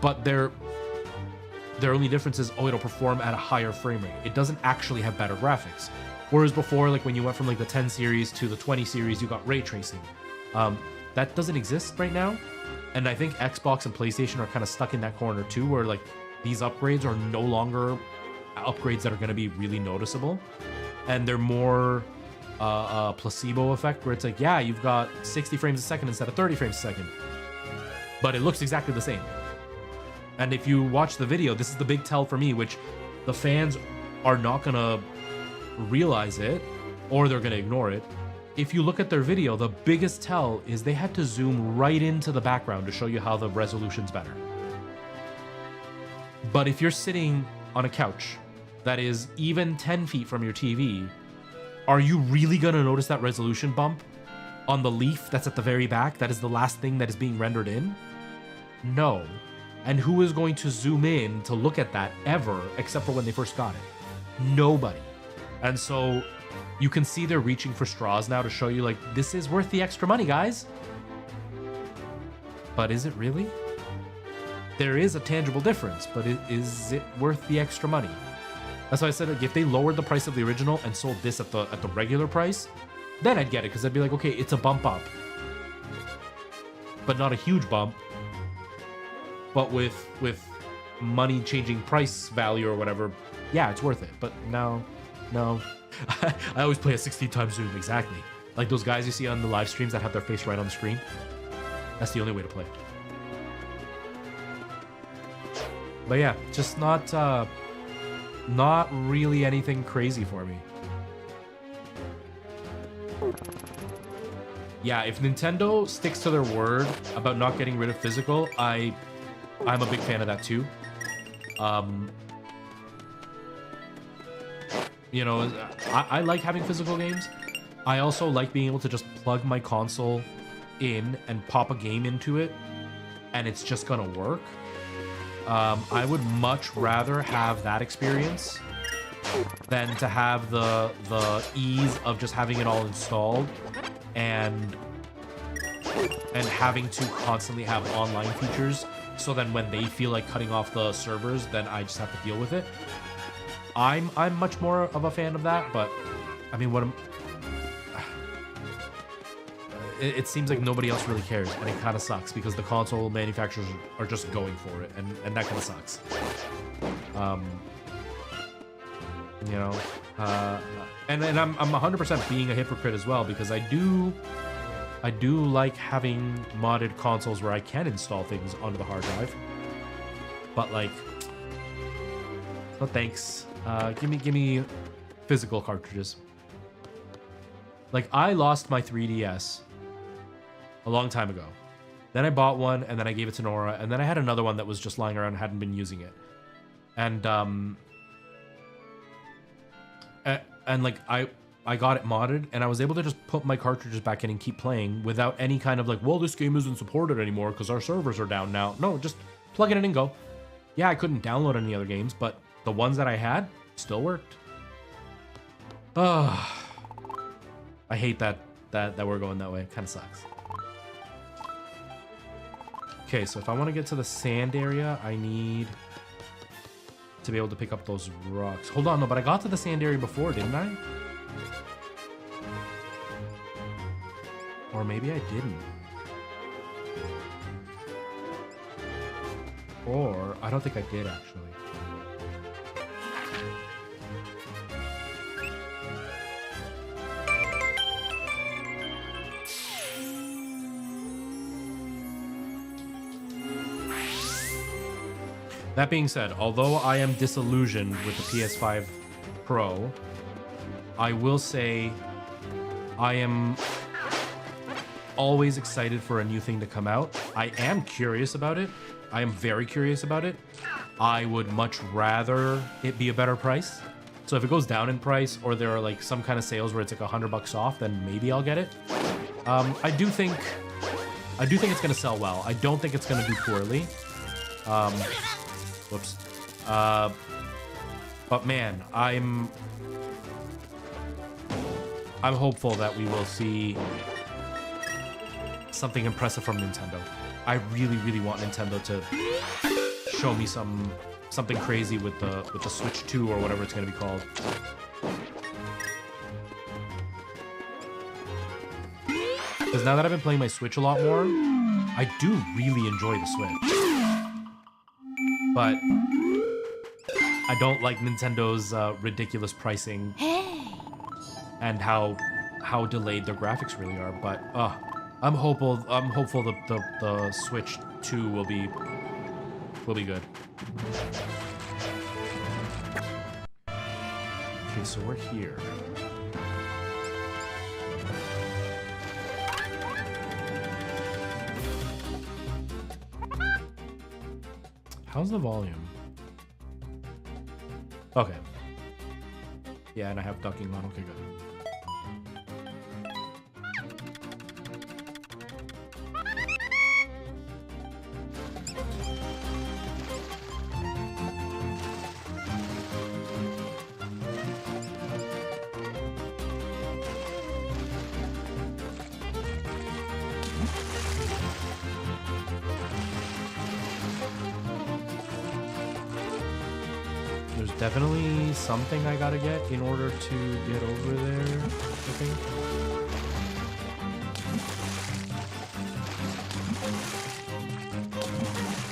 but their only difference is, oh, it'll perform at a higher frame rate. It doesn't actually have better graphics. Whereas before, like when you went from like the 10 series to the 20 series, you got ray tracing. That doesn't exist right now. And I think Xbox and PlayStation are kind of stuck in that corner too, where like these upgrades are no longer upgrades that are going to be really noticeable. And they're more a placebo effect where it's like, yeah, you've got 60 frames a second instead of 30 frames a second. But it looks exactly the same. And if you watch the video, this is the big tell for me, which the fans are not going to realize it or they're going to ignore it. If you look at their video, the biggest tell is they had to zoom right into the background to show you how the resolution's better. But if you're sitting on a couch that is even 10 feet from your TV, are you really going to notice that resolution bump on the leaf that's at the very back? That is the last thing that is being rendered in? No. And who is going to zoom in to look at that ever, except for when they first got it? Nobody. And so you can see they're reaching for straws now to show you, like, this is worth the extra money, guys. But is it really? There is a tangible difference, but is it worth the extra money? That's why I said, like, if they lowered the price of the original and sold this at the regular price, then I'd get it, because I'd be like, okay, it's a bump up. But not a huge bump. But with money changing price value or whatever, yeah, it's worth it. But no. I always play a 16 times zoom, exactly. Like those guys you see on the live streams that have their face right on the screen. That's the only way to play. But yeah, just not really anything crazy for me. Yeah, if Nintendo sticks to their word about not getting rid of physical, I'm a big fan of that too. You know, I like having physical games. I also like being able to just plug my console in and pop a game into it, and it's just gonna work. I would much rather have that experience than to have the ease of just having it all installed and having to constantly have online features. So then when they feel like cutting off the servers, then I just have to deal with it. I'm much more of a fan of that, but I mean, it seems like nobody else really cares, and it kind of sucks because the console manufacturers are just going for it, and that kind of sucks. You know, and I'm 100% being a hypocrite as well, because I do like having modded consoles where I can install things onto the hard drive, but like, no thanks. Give me physical cartridges. Like, I lost my 3DS a long time ago. Then I bought one, and then I gave it to Nora, and then I had another one that was just lying around and hadn't been using it. And like, I got it modded, and I was able to just put my cartridges back in and keep playing without any kind of like, well, this game isn't supported anymore because our servers are down now. No, just plug it in and go. Yeah, I couldn't download any other games, but the ones that I had still worked. Ugh. I hate that we're going that way. It kind of sucks. Okay, so if I want to get to the sand area, I need to be able to pick up those rocks. Hold on, no, but I got to the sand area before, didn't I? Or maybe I didn't. Or I don't think I did, actually. That being said, although I am disillusioned with the PS5 Pro, I will say I am always excited for a new thing to come out. I am curious about it. I am very curious about it. I would much rather it be a better price. So if it goes down in price, or there are like some kind of sales where it's like $100 off, then maybe I'll get it. I do think it's gonna sell well. I don't think it's gonna do poorly. Whoops. But man, I'm hopeful that we will see something impressive from Nintendo. I really, really want Nintendo to show me something crazy with the Switch 2 or whatever it's gonna be called. Because now that I've been playing my Switch a lot more, I do really enjoy the Switch. But I don't like Nintendo's ridiculous pricing and how delayed their graphics really are. But I'm hopeful the Switch 2 will be good. Okay, so we're here. How's the volume? Okay. Yeah, and I have ducking on. Okay, good. There's definitely something I gotta get in order to get over there, I think.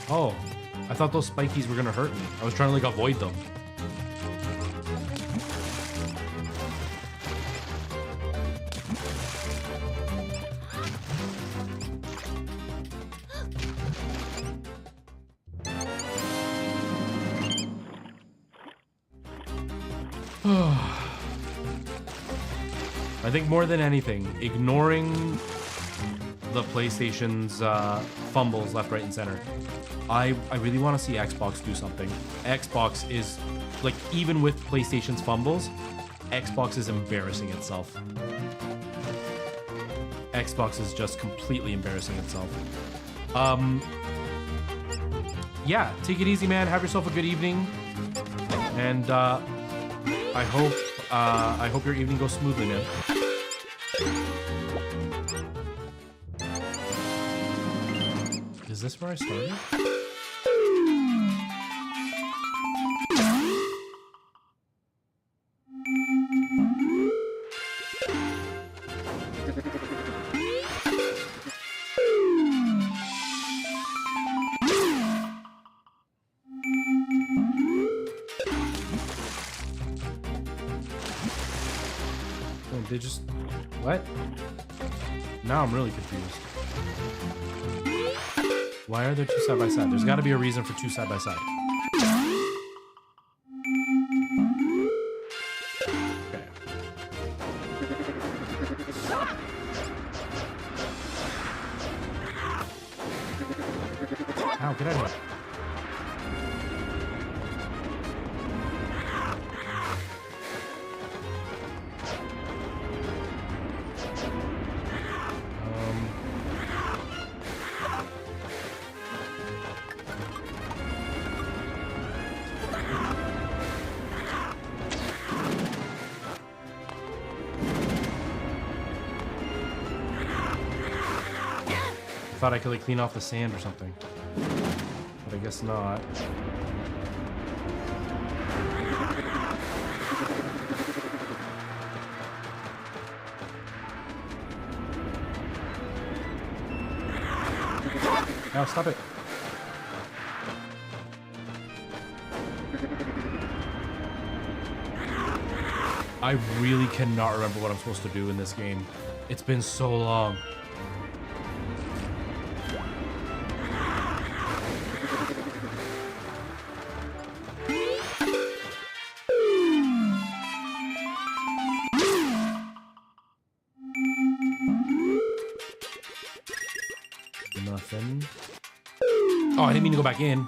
Oh, I thought those spikies were gonna hurt me. I was trying to like avoid them. I think more than anything, ignoring the PlayStation's fumbles left, right, and center, I really want to see Xbox do something. Xbox is, like, even with PlayStation's fumbles, Xbox is embarrassing itself. Xbox is just completely embarrassing itself. Yeah, take it easy, man. Have yourself a good evening. And I hope your evening goes smoothly, man. Is this where I started? they just... What? Now I'm really confused. Why are there two side by side? There's got to be a reason for two side by side. Okay. Ow, get out of here. Thought I could like clean off the sand or something, but I guess not. Now stop it. I really cannot remember what I'm supposed to do in this game. It's been so long. Nothing. Oh, I didn't mean to go back in.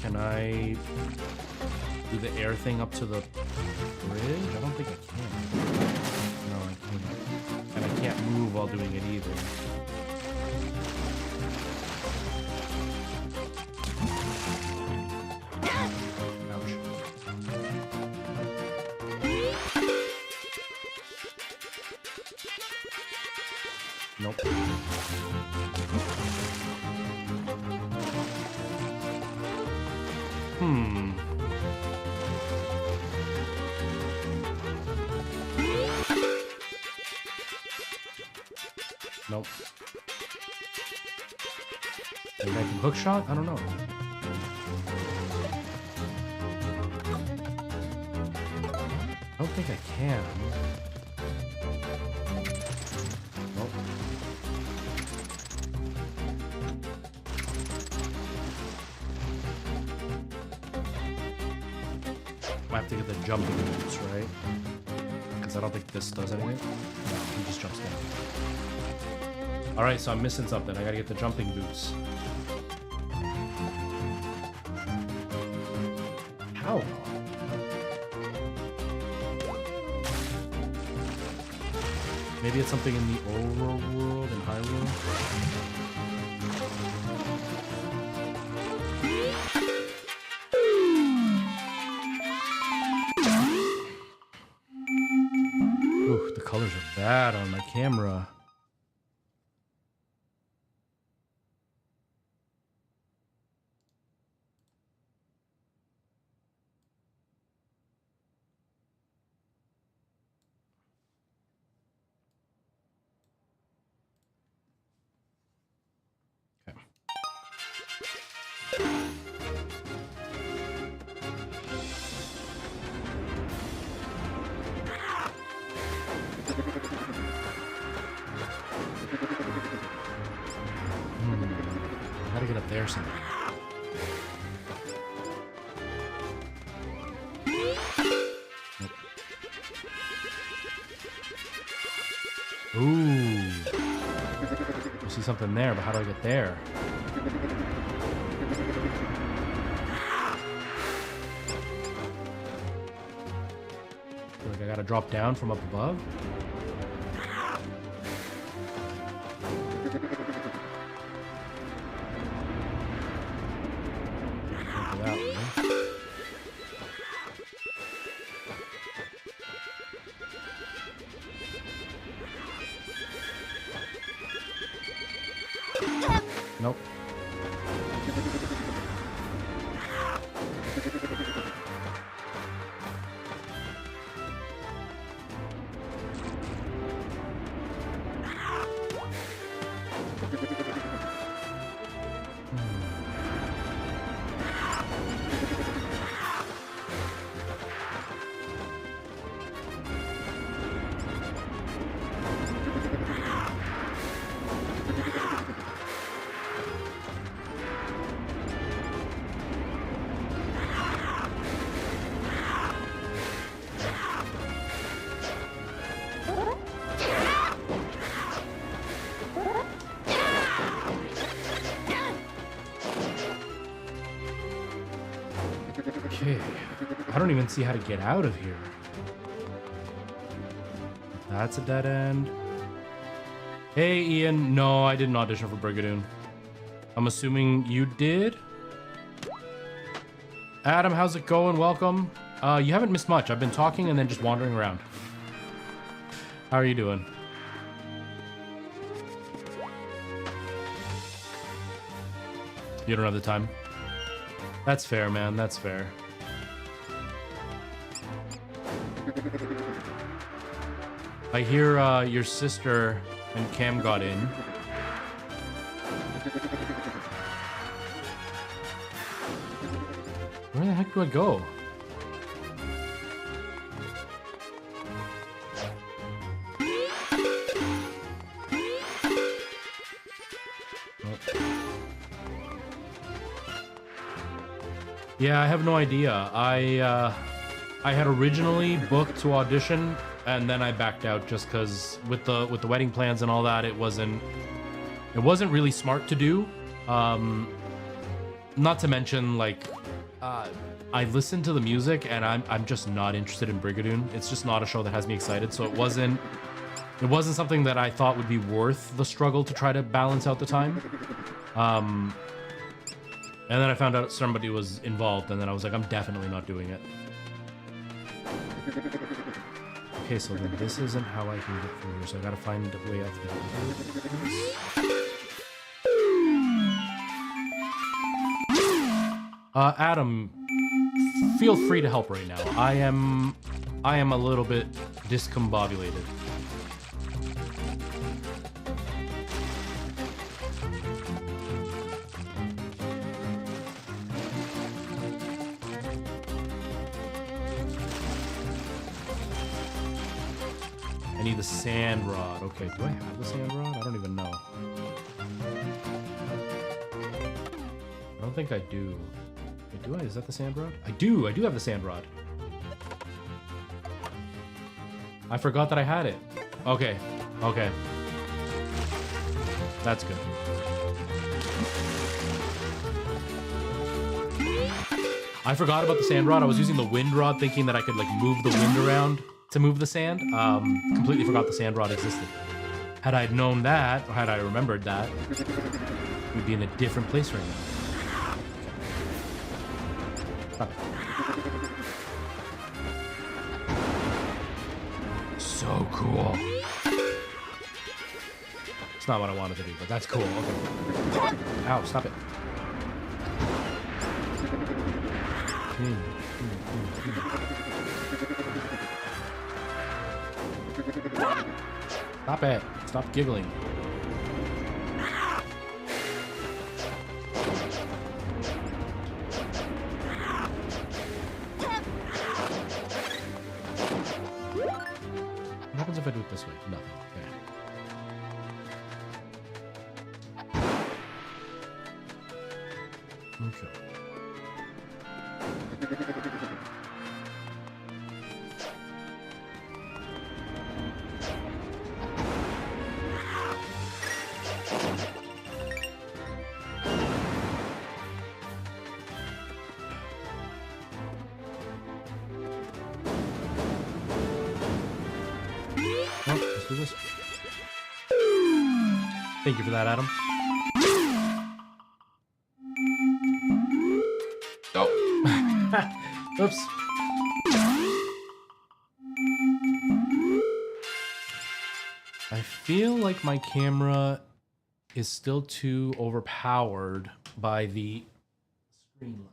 Can I do the air thing up to the bridge? I don't think I can. No, I can't. And I can't move while doing it either. Nope. Nope. Maybe I can hook shot? I don't know. I don't think I can. Nope. I have to get the jumping boots, right? Because I don't think this does anything. No, he just jumps down. Alright, so I'm missing something. I gotta get the jumping boots. How? Maybe it's something in the overworld in Hyrule? Ooh, the colors are bad on my camera. Gotta get up there somehow. Nope. Ooh. I see something there, but how do I get there? Feel like I gotta drop down from up above? Nope. Okay. I don't even see how to get out of here. That's a dead end. Hey, Ian. No, I didn't audition for Brigadoon. I'm assuming you did? Adam, how's it going? Welcome. You haven't missed much. I've been talking and then just wandering around. How are you doing? You don't have the time? That's fair, man. That's fair. I hear your sister and Cam got in. Where the heck do I go? Yeah, I have no idea. I had originally booked to audition, and then I backed out just because with the wedding plans and all that, it wasn't really smart to do. Not to mention, like, I listened to the music, and I'm just not interested in Brigadoon. It's just not a show that has me excited. So it wasn't something that I thought would be worth the struggle to try to balance out the time. And then I found out somebody was involved, and then I was like, I'm definitely not doing it. Okay, so then this isn't how I can get through here, so I gotta find a way out to Adam, feel free to help right now. I am a little bit discombobulated. I need the sand rod. Okay, do I have the sand rod? I don't even know. I don't think I do. Wait, do I? Is that the sand rod? I do have the sand rod. I forgot that I had it. Okay. Okay. That's good. I forgot about the sand rod. I was using the wind rod thinking that I could like move the wind around to move the sand. Completely forgot the sand rod existed. Had I known that, or had I remembered that, we'd be in a different place right now. Stop it. So cool. It's not what I wanted to do, but that's cool. Okay. Ow, stop it. Stop it. Stop giggling. What happens if I do it this way? Nothing. Okay. Okay. Let's do this. Thank you for that, Adam. Oh. Oops. I feel like my camera is still too overpowered by the screen light.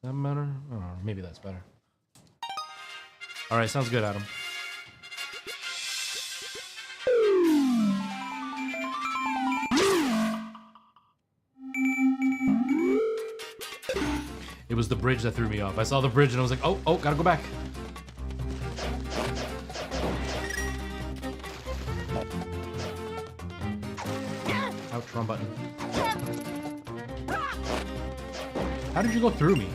Does that matter? I don't know. Maybe that's better. All right, sounds good, Adam. It was the bridge that threw me off. I saw the bridge and I was like, oh, gotta go back. Ouch, wrong button. How did you go through me?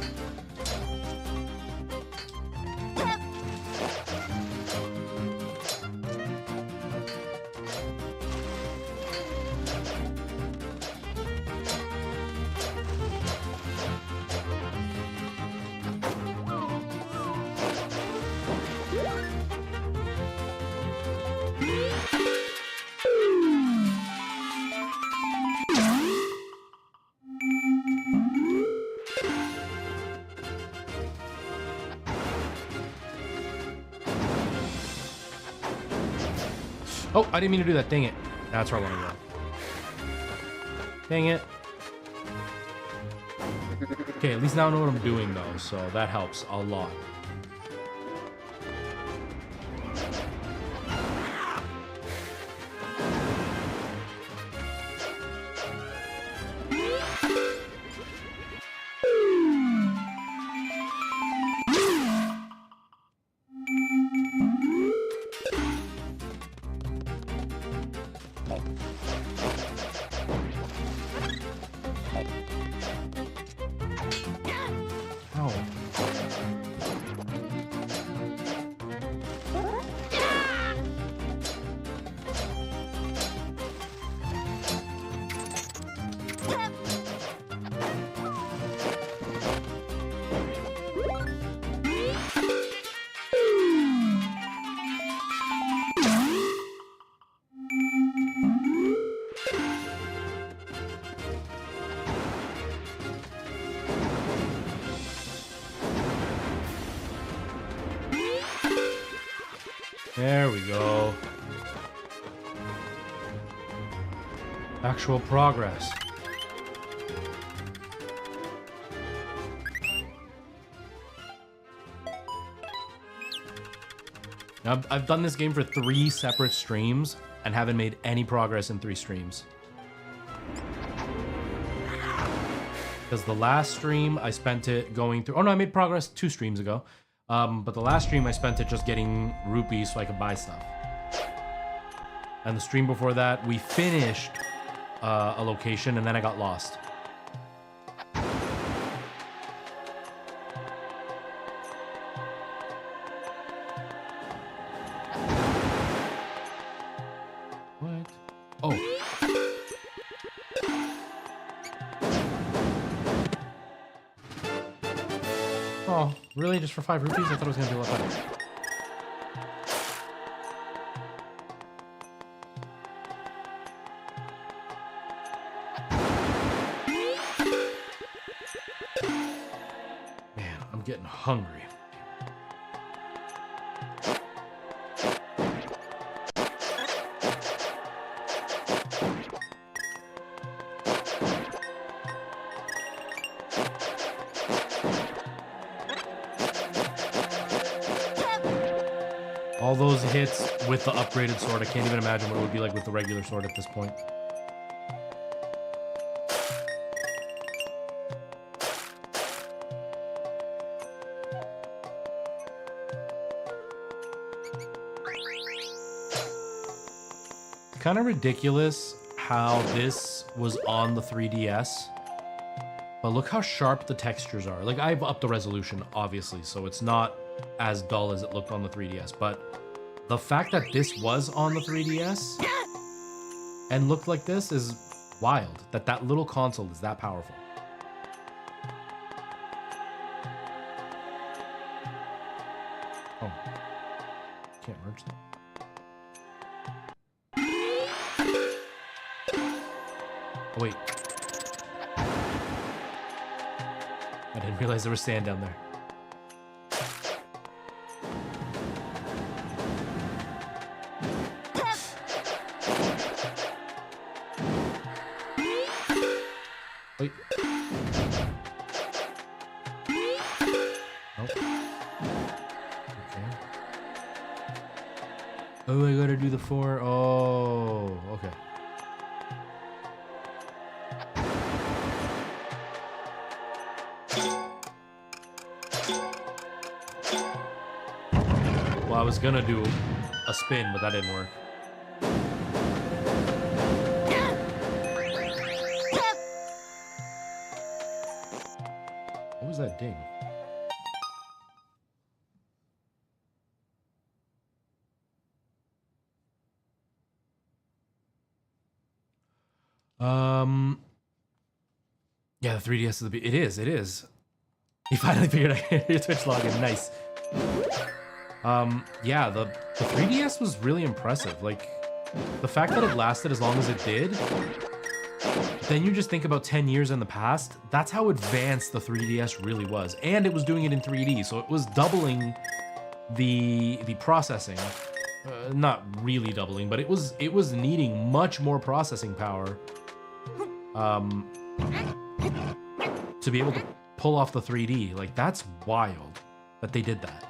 Oh, I didn't mean to do that. Dang it. That's where I want to go. Dang it. Okay, at least now I know what I'm doing, though, so that helps a lot. There we go. Actual progress. Now, I've done this game for 3 separate streams and haven't made any progress in 3 streams. Because the last stream, I spent it going through... Oh, no, I made progress 2 streams ago. But the last stream, I spent it just getting rupees so I could buy stuff. And the stream before that, we finished a location, and then I got lost. What? Oh. Oh, really? Just for 5 rupees? I thought it was going to be a lot better. Man, I'm getting hungry. All those hits with the upgraded sword, I can't even imagine what it would be like with the regular sword at this point. Kind of ridiculous how this was on the 3DS, but look how sharp the textures are. Like, I've upped the resolution, obviously, so it's not as dull as it looked on the 3DS, but the fact that this was on the 3DS and looked like this is wild, that that little console is that powerful. Oh, can't merge them. Oh, wait. I didn't realize there was sand down there. Wait. Nope. Okay. Oh, I gotta do the 4. Oh, okay. Well, I was gonna do a spin, but that didn't work. What was that ding? Yeah, the 3DS is it is. You finally figured out your Twitch login. Nice. Yeah, the 3DS was really impressive. Like, the fact that it lasted as long as it did, then you just think about 10 years in the past, that's how advanced the 3DS really was. And it was doing it in 3D, so it was doubling the processing not really doubling, but it was needing much more processing power to be able to pull off the 3D. Like, that's wild that they did that.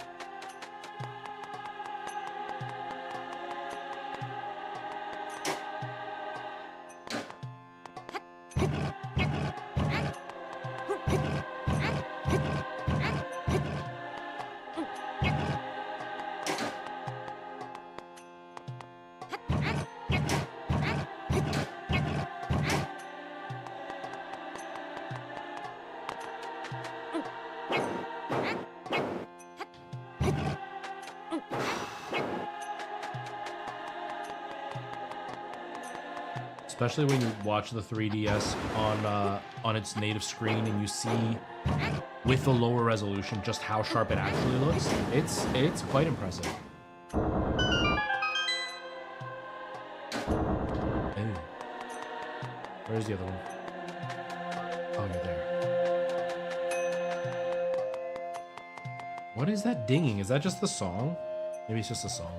Especially when you watch the 3DS on its native screen and you see with the lower resolution just how sharp it actually looks. It's quite impressive. Hey. Where's the other one? Oh, you're there. What is that dinging? Is that just the song? Maybe it's just a song.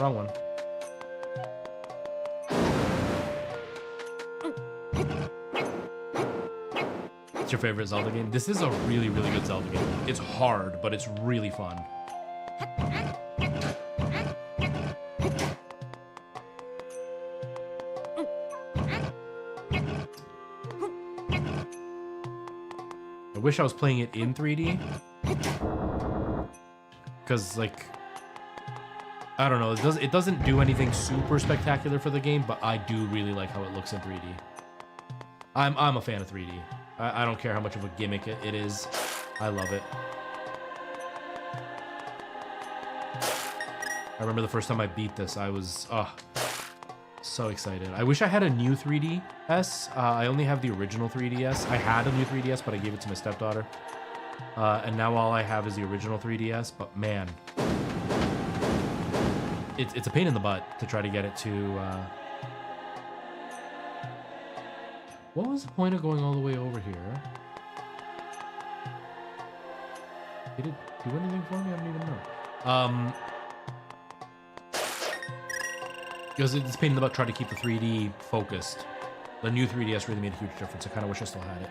Wrong one. What's your favorite Zelda game? This is a really, really good Zelda game. It's hard, but it's really fun. I wish I was playing it in 3D. Because, like, I don't know, it doesn't do anything super spectacular for the game, but I do really like how it looks in 3D. I'm a fan of 3D. I don't care how much of a gimmick it is. I love it. I remember the first time I beat this, I was so excited. I wish I had a new 3DS. I only have the original 3DS. I had a new 3DS, but I gave it to my stepdaughter. And now all I have is the original 3DS, but man, it's a pain in the butt to try to get it to... What was the point of going all the way over here? Did it do anything for me? I don't even know. Because it's a pain in the butt trying to keep the 3D focused. The new 3DS really made a huge difference. I kind of wish I still had it.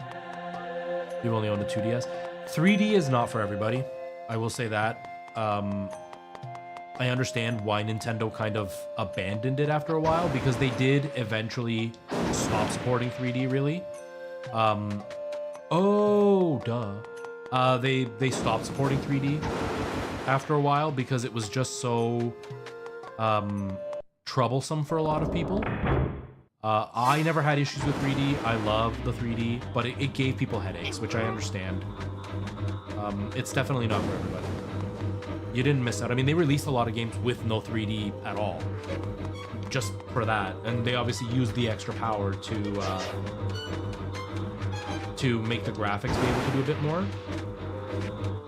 You've only owned the 2DS. 3D is not for everybody. I will say that. I understand why Nintendo kind of abandoned it after a while, because they did eventually stop supporting 3D, really. They stopped supporting 3D after a while because it was just so troublesome for a lot of people. I never had issues with 3D. I love the 3D, but it gave people headaches, which I understand. It's definitely not for everybody. You didn't miss out. I mean, they released a lot of games with no 3D at all, just for that, and they obviously used the extra power to make the graphics be able to do a bit more.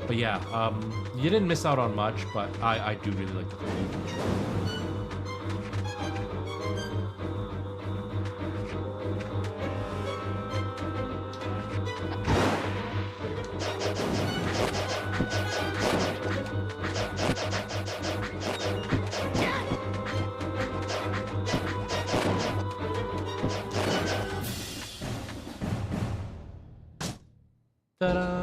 But yeah, you didn't miss out on much, but I do really like the 3D. Ta-da!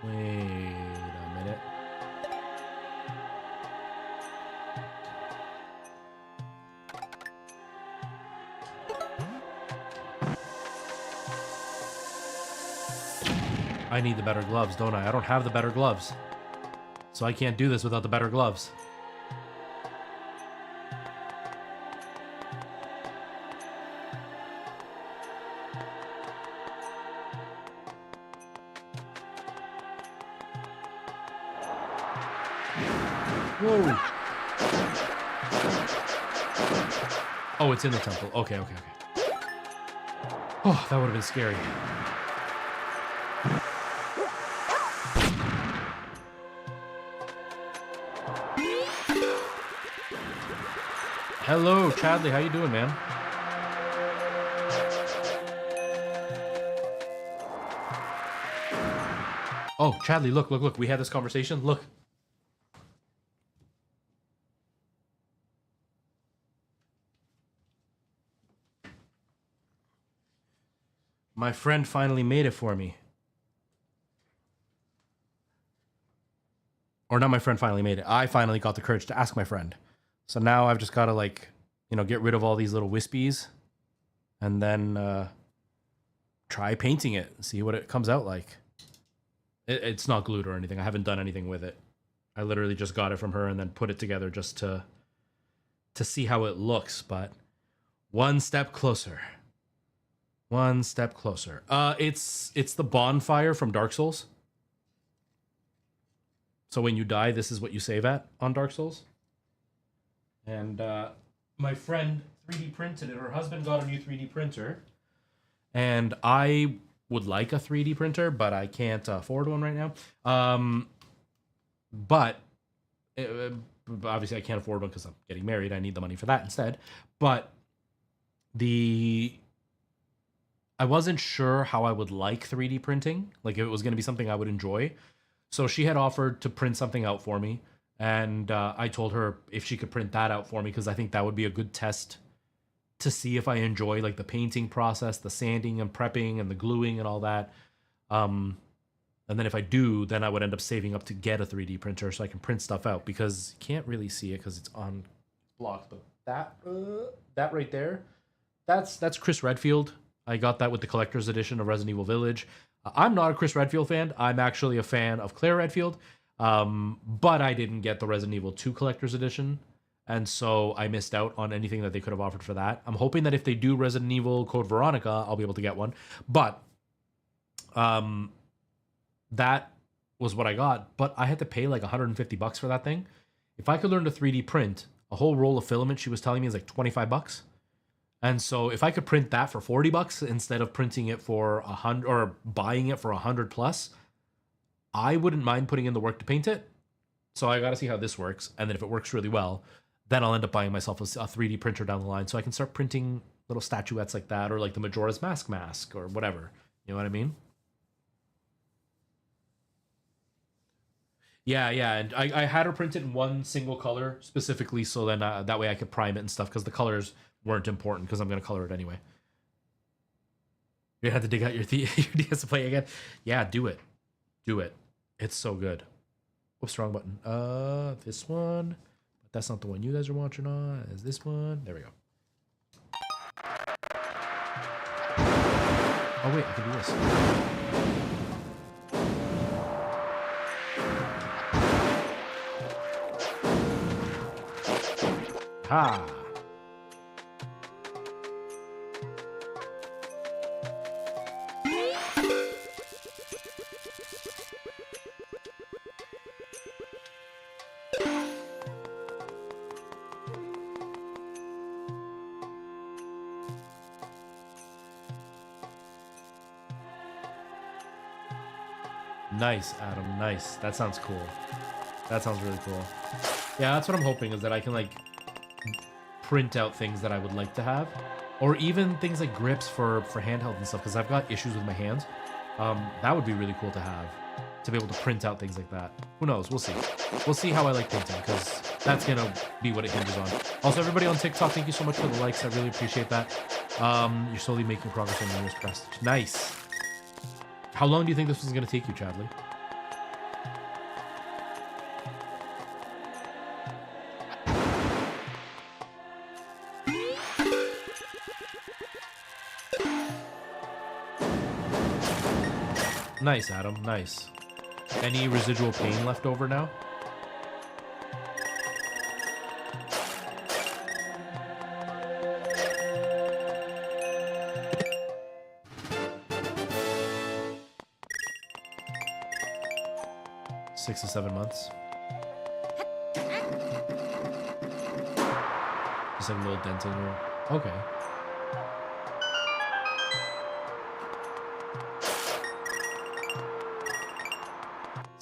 Wait a minute. I need the better gloves, don't I? I don't have the better gloves. So I can't do this without the better gloves. Whoa. Oh, it's in the temple. Okay. Oh, that would have been scary. Hello, Chadley. How you doing, man? Oh, Chadley, look, look, look. We had this conversation. Look. My friend finally made it for me. Or not my friend finally made it. I finally got the courage to ask my friend. So now I've just got to, like, you know, get rid of all these little wispies and then try painting it and see what it comes out like. It's not glued or anything. I haven't done anything with it. I literally just got it from her and then put it together just to see how it looks, but one step closer. One step closer. It's the bonfire from Dark Souls. So when you die, this is what you save at on Dark Souls. And my friend 3D printed it. Her husband got a new 3D printer. And I would like a 3D printer, but I can't afford one right now. Obviously I can't afford one because I'm getting married. I need the money for that instead. But I wasn't sure how I would like 3D printing. Like if it was going to be something I would enjoy. So she had offered to print something out for me. And I told her if she could print that out for me, because I think that would be a good test to see if I enjoy like the painting process, the sanding and prepping and the gluing and all that. And then if I do, then I would end up saving up to get a 3D printer so I can print stuff out, because you can't really see it because it's on block. But that right there, that's Chris Redfield. I got that with the collector's edition of Resident Evil Village. I'm not a Chris Redfield fan. I'm actually a fan of Claire Redfield. But I didn't get the Resident Evil 2 collector's edition. And so I missed out on anything that they could have offered for that. I'm hoping that if they do Resident Evil Code Veronica, I'll be able to get one. But that was what I got. But I had to pay like $150 for that thing. If I could learn to 3D print, a whole roll of filament she was telling me is like $25. And so if I could print that for $40 instead of printing it for 100 or buying it for 100 plus, I wouldn't mind putting in the work to paint it. So I got to see how this works. And then if it works really well, then I'll end up buying myself a 3D printer down the line so I can start printing little statuettes like that, or like the Majora's Mask or whatever. You know what I mean? Yeah, yeah. And I had her print it in one single color specifically so then that way I could prime it and stuff, because the colors weren't important because I'm going to color it anyway. You're going to have to dig out your DS to play again. Yeah, do it. Do it. It's so good. Whoops, wrong button. This one. But that's not the one you guys are watching on. Is this one? There we go. Oh wait, I can do this. Ha! Nice, Adam. Nice. That sounds cool. That sounds really cool. Yeah, that's what I'm hoping, is that I can like print out things that I would like to have, or even things like grips for handheld and stuff, because I've got issues with my hands. That would be really cool to have, to be able to print out things like that. Who knows? We'll see. We'll see how I like painting, because that's gonna be what it hinges on. Also, everybody on TikTok, thank you so much for the likes. I really appreciate that. You're slowly making progress on the newest prestige. Nice. How long do you think this was gonna take you, Chadley? Nice, Adam. Nice. Any residual pain left over now? Six to 7 months. Just like a little dent in your... Okay.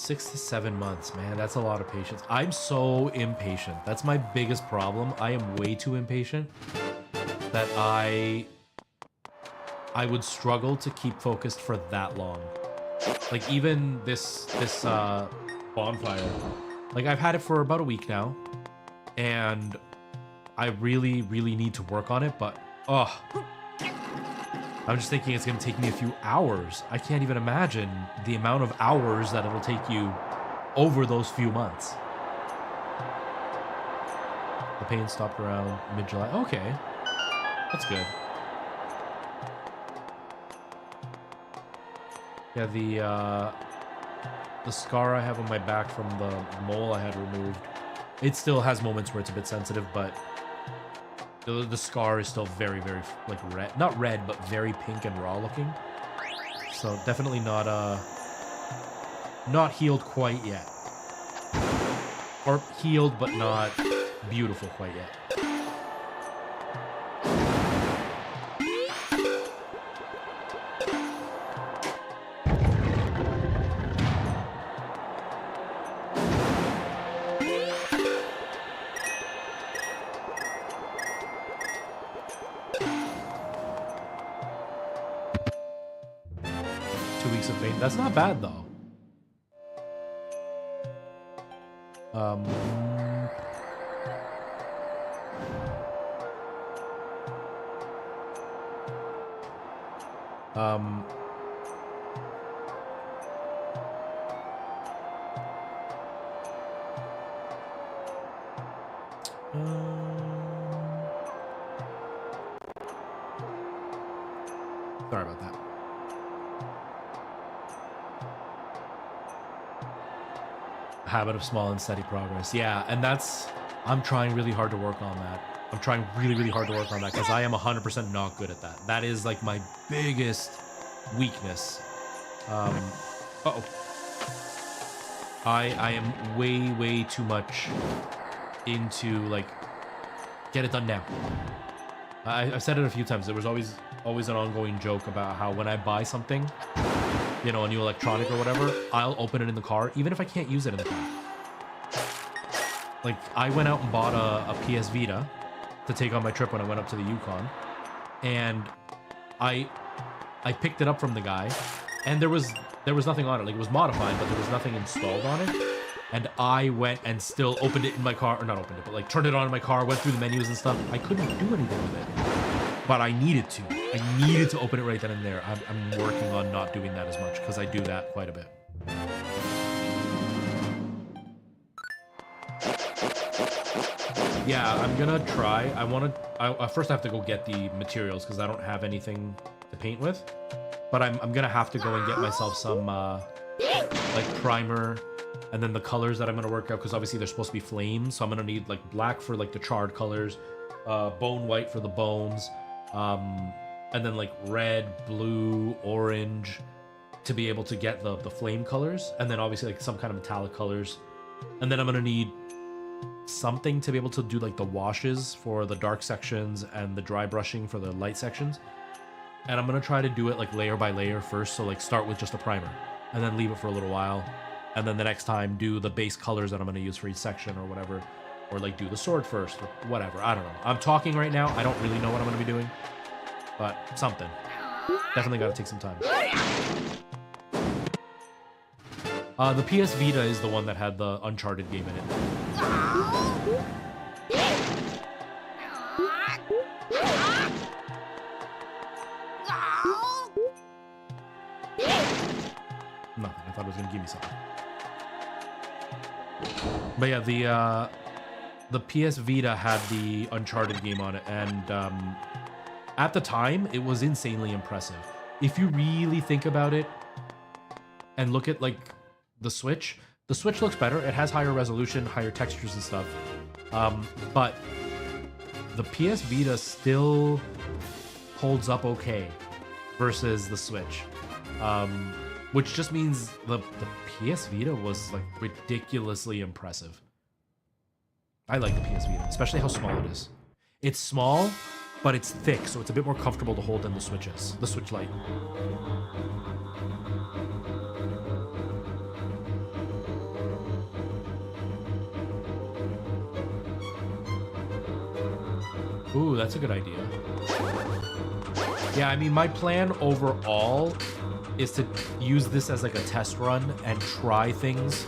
6 to 7 months, man. That's a lot of patience. I'm so impatient. That's my biggest problem. I am way too impatient that I would struggle to keep focused for that long. Like even this bonfire, like I've had it for about a week now, and I really need to work on it, but I'm just thinking it's gonna take me a few hours. I can't even imagine the amount of hours that it'll take you over those few months. The pain stopped around mid-July. Okay, that's good. Yeah, the scar I have on my back from the mole I had removed, it still has moments where it's a bit sensitive, but the scar is still very like red, not red, but very pink and raw looking. So definitely not healed quite yet, or healed but not beautiful quite yet. 2 weeks of pain. That's not bad though. Sorry about that. Habit of small and steady progress. Yeah, and that's, I'm trying really hard to work on that. I'm trying really hard to work on that because I am 100% not good at that. That is like my biggest weakness. Uh-oh. I am way too much into like, get it done now. I've said it a few times. There was always an ongoing joke about how when I buy something, you know, a new electronic or whatever, I'll open it in the car, even if I can't use it in the car. Like, I went out and bought a PS Vita to take on my trip when I went up to the Yukon, and I picked it up from the guy, and there was nothing on it. Like, it was modified, but there was nothing installed on it. And I went and still opened it in my car, or not opened it, but like turned it on in my car, went through the menus and stuff. I couldn't do anything with it, but I needed to. I needed to open it right then and there. I'm working on not doing that as much because I do that quite a bit. Yeah, I'm gonna try. First I have to go get the materials because I don't have anything to paint with. But I'm gonna have to go and get myself some like primer, and then the colors that I'm gonna work out, because obviously they're supposed to be flames. So I'm gonna need like black for like the charred colors, bone white for the bones, and then like red, blue, orange to be able to get the flame colors, and then obviously like some kind of metallic colors. And then I'm gonna need something to be able to do like the washes for the dark sections and the dry brushing for the light sections. And I'm gonna try to do it like layer by layer first. So like start with just a primer and then leave it for a little while. And then the next time do the base colors that I'm gonna use for each section or whatever. Or like do the sword first or whatever. I don't know. I'm talking right now. I don't really know what I'm gonna be doing. But something. Definitely gotta take some time. The PS Vita is the one that had the Uncharted game in it. Nothing. I thought it was gonna give me something. But yeah, the PS Vita had the Uncharted game on it, and at the time, it was insanely impressive. If you really think about it and look at like the Switch looks better. It has higher resolution, higher textures and stuff. But the PS Vita still holds up okay versus the Switch. Which just means the PS Vita was like ridiculously impressive. I like the PS Vita, especially how small it is. It's small, but it's thick, so it's a bit more comfortable to hold than the Switch is. The Switch Lite. Ooh, that's a good idea. Yeah, I mean, my plan overall is to use this as like a test run and try things.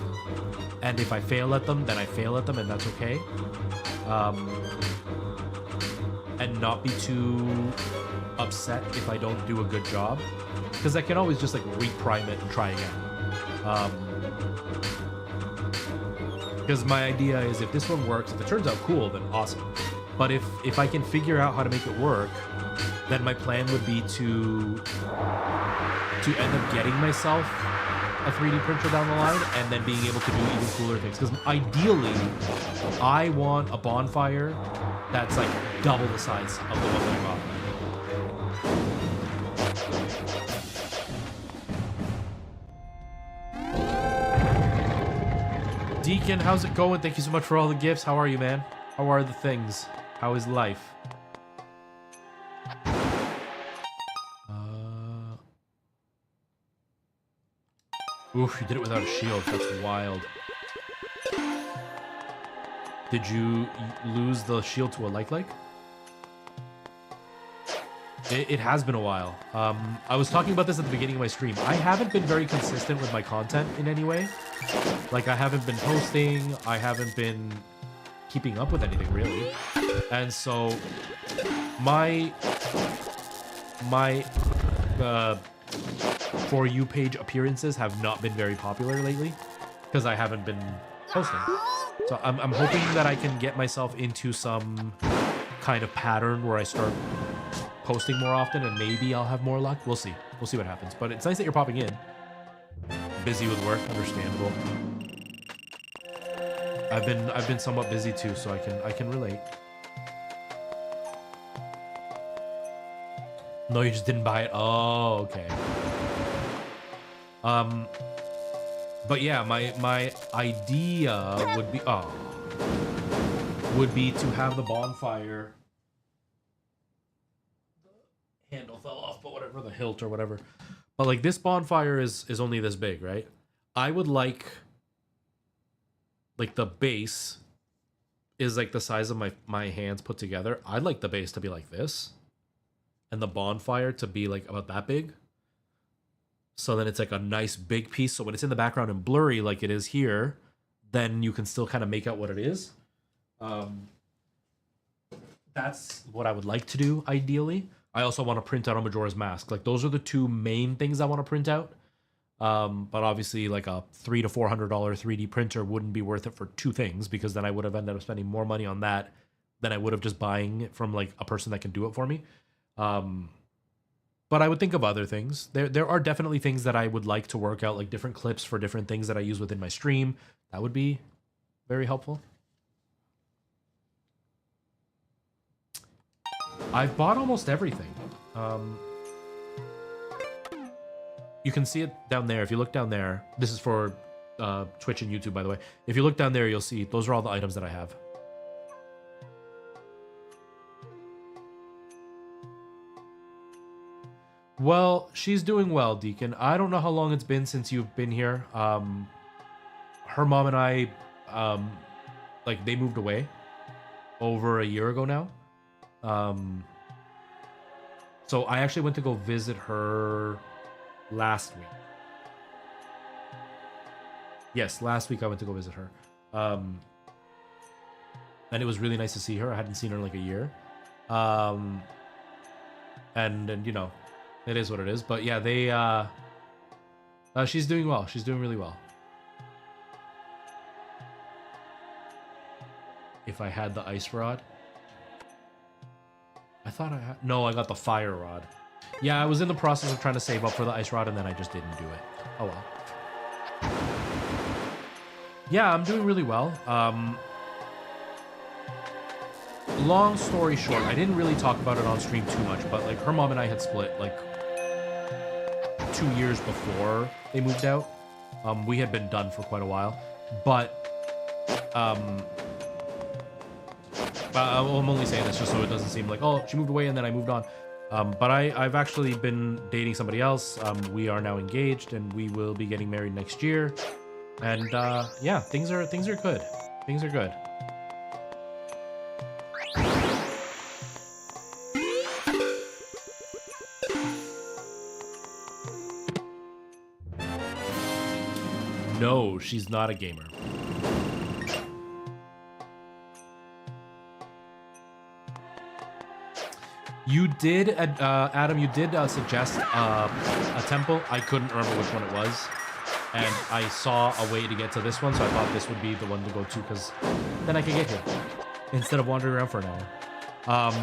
And if I fail at them, then I fail at them, and that's okay. And not be too upset if I don't do a good job, because I can always just like reprime it and try again. Because my idea is, if this one works, if it turns out cool, then awesome. But if I can figure out how to make it work, then my plan would be to end up getting myself a 3D printer down the line, and then being able to do even cooler things. Because ideally, I want a bonfire that's like double the size of the one that I got. Deacon, how's it going? Thank you so much for all the gifts. How are you, man? How are the things? How is life? Oof, you did it without a shield. That's wild. Did you lose the shield to a like? It has been a while. I was talking about this at the beginning of my stream. I haven't been very consistent with my content in any way. Like, I haven't been posting. I haven't been keeping up with anything, really. And so, my For You page appearances have not been very popular lately, because I haven't been posting. So I'm hoping that I can get myself into some kind of pattern where I start posting more often, and maybe I'll have more luck. We'll see. We'll see what happens. But it's nice that you're popping in. Busy with work, understandable. I've been somewhat busy too, so I can relate. No, you just didn't buy it. Oh, okay. But yeah, my idea would be to have the bonfire. The handle fell off, but whatever, the hilt or whatever. But like, this bonfire is only this big, right? I would like the base is like the size of my hands put together. I'd like the base to be like this, and the bonfire to be like about that big. So then it's like a nice big piece. So when it's in the background and blurry like it is here, then you can still kind of make out what it is. That's what I would like to do, ideally. I also want to print out a Majora's Mask. Like, those are the two main things I want to print out. But obviously, like, a $300 to $400 3D printer wouldn't be worth it for two things, because then I would have ended up spending more money on that than I would have just buying it from, like, a person that can do it for me. But I would think of other things. There are definitely things that I would like to work out, like different clips for different things that I use within my stream. That would be very helpful. I've bought almost everything. You can see it down there. If you look down there, this is for Twitch and YouTube, by the way. If you look down there, you'll see those are all the items that I have. Well, she's doing well, Deacon. I don't know how long it's been since you've been here. Her mom and I, like, they moved away over a year ago now. So I actually went to go visit her last week. Yes, last week I went to go visit her. And it was really nice to see her. I hadn't seen her in like a year. And you know, it is what it is. But yeah, they she's doing well. She's doing really well. If I had the ice rod. I thought I had... No, I got the fire rod. Yeah, I was in the process of trying to save up for the ice rod, and then I just didn't do it. Oh well. Yeah, I'm doing really well. Long story short, I didn't really talk about it on stream too much, but like, her mom and I had split like 2 years before they moved out. We had been done for quite a while, but I'm only saying this just so it doesn't seem like, oh, she moved away and then I moved on. But I've actually been dating somebody else. We are now engaged, and we will be getting married next year. And yeah, things are good. Things are good. No, she's not a gamer. You did, Adam, you did suggest a temple. I couldn't remember which one it was. And I saw a way to get to this one, so I thought this would be the one to go to, because then I could get here instead of wandering around for an hour.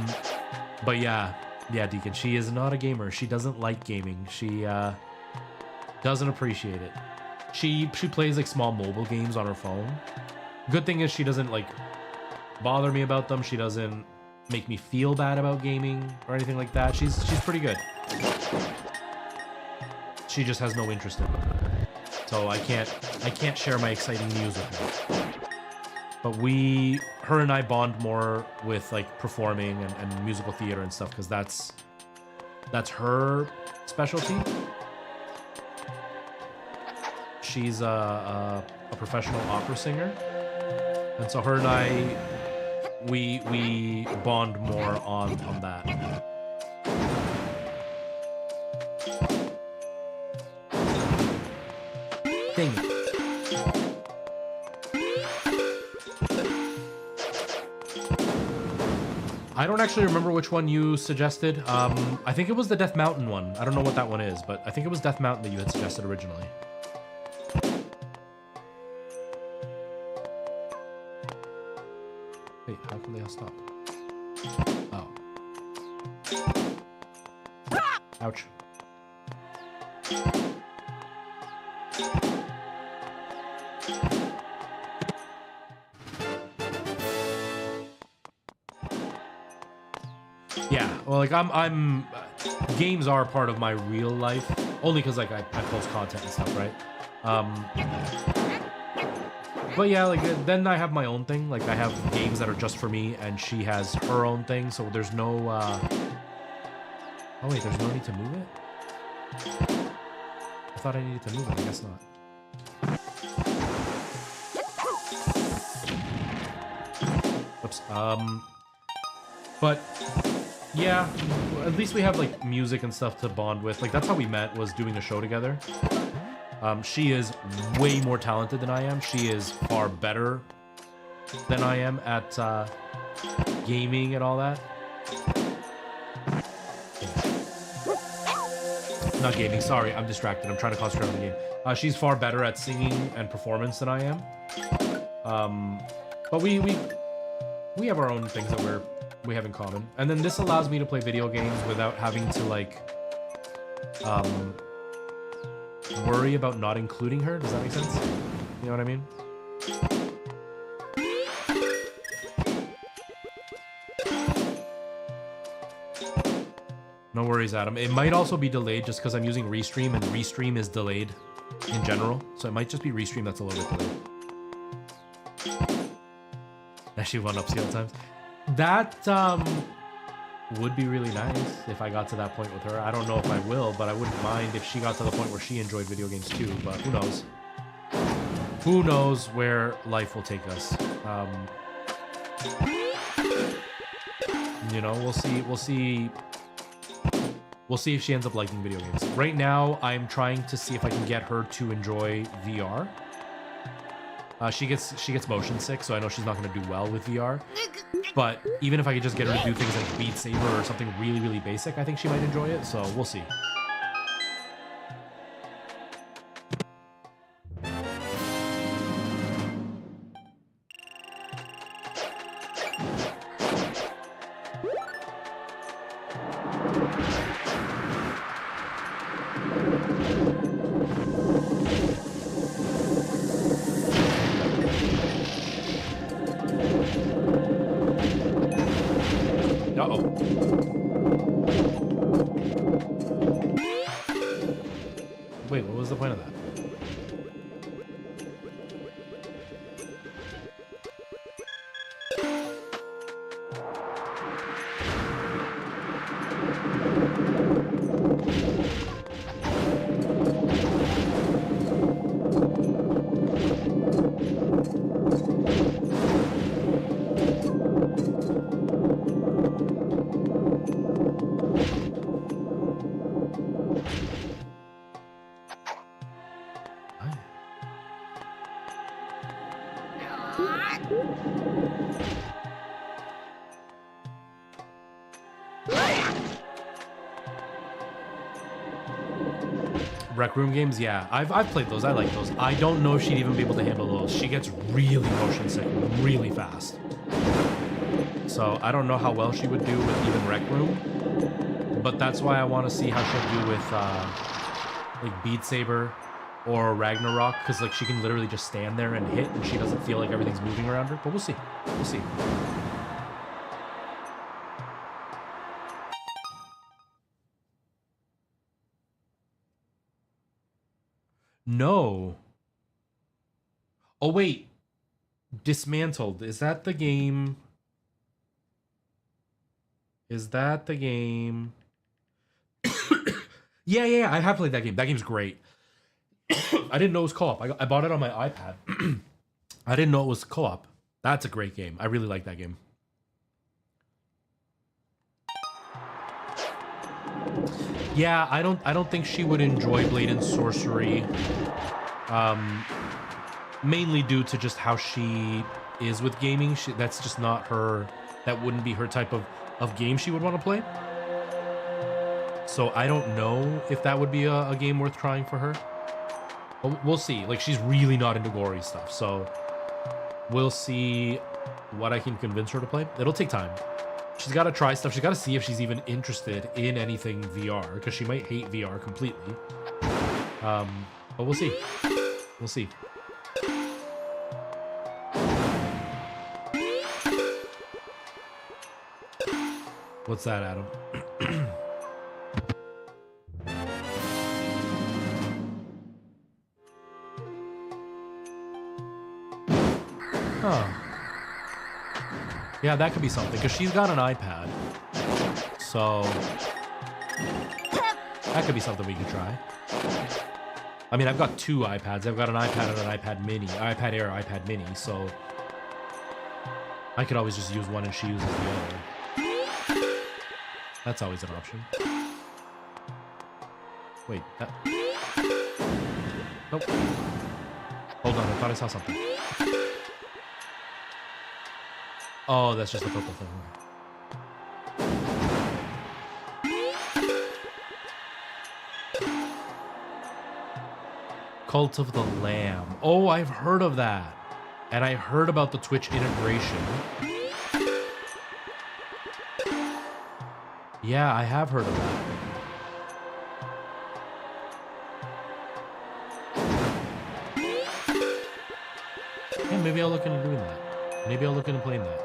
But yeah, Deacon, she is not a gamer. She doesn't like gaming. She doesn't appreciate it. She plays like small mobile games on her phone. Good thing is she doesn't like bother me about them. She doesn't make me feel bad about gaming or anything like that. She's pretty good. She just has no interest in it. So I can't share my exciting news with her. But her and I bond more with like performing and musical theater and stuff, because that's her specialty. She's a professional opera singer, and so her and I we bond more on that. Dang it. I don't actually remember which one you suggested. I think it was the Death Mountain one. I don't know what that one is, but I think it was Death Mountain that you had suggested originally. Wait, how come they all stop? Oh. Ouch. Yeah, well, like I'm games are part of my real life, only because like I post content and stuff, right? But yeah, like then I have my own thing. Like I have games that are just for me, and she has her own thing. So there's no. Oh wait, there's no need to move it. I thought I needed to move it. I guess not. Oops. But yeah, at least we have like music and stuff to bond with. Like that's how we met, was doing a show together. She is way more talented than I am. She is far better than I am at gaming and all that. Not gaming, sorry, I'm distracted. I'm trying to concentrate on the game. She's far better at singing and performance than I am. But we have our own things that we have in common. And then this allows me to play video games without having to like worry about not including her. Does that make sense? You know what I mean? No worries, Adam. It might also be delayed just because I'm using Restream, and Restream is delayed in general. So it might just be Restream that's a little bit delayed. Actually, one-up seal times. That would be really nice if I got to that point with her. I don't know if I will, but I wouldn't mind if she got to the point where she enjoyed video games too, but who knows? Who knows where life will take us? You know, we'll see if she ends up liking video games. Right now, I'm trying to see if I can get her to enjoy VR. She gets motion sick, so I know she's not going to do well with VR. But even if I could just get her to do things like Beat Saber or something really, really basic, I think she might enjoy it, so we'll see. Wait, what was the point of that? Rec Room games, yeah. I've played those. I like those. I don't know if she'd even be able to handle those. She gets really motion sick really fast. So I don't know how well she would do with even Rec Room. But that's why I want to see how she'll do with like Beat Saber or Ragnarok, because like she can literally just stand there and hit and she doesn't feel like everything's moving around her. But we'll see. We'll see. No. Oh wait. Dismantled. Is that the game? Is that the game? Yeah. I have played that game. That game's great. I didn't know it was co-op. I bought it on my iPad. I didn't know it was co-op. That's a great game. I really like that game. Yeah, I don't think she would enjoy Blade and Sorcery. Mainly due to just how she is with gaming. That's just not her. That wouldn't be her type of game she would want to play. So I don't know if that would be a game worth trying for her. But we'll see. Like, she's really not into gory stuff. So we'll see what I can convince her to play. It'll take time. She's got to try stuff. She's got to see if she's even interested in anything VR, because she might hate VR completely. But we'll see. We'll see. What's that, Adam? Huh. Yeah, that could be something, because she's got an iPad. So that could be something we can try. I mean, I've got two iPads. I've got an iPad and an iPad mini. iPad Air, iPad mini, so I could always just use one and she uses the other. That's always an option. Wait, that... Nope. Hold on, I thought I saw something. Oh, that's just the purple thing. Cult of the Lamb. Oh, I've heard of that. And I heard about the Twitch integration. Yeah, I have heard of that. Yeah, maybe I'll look into doing that. Maybe I'll look into playing that.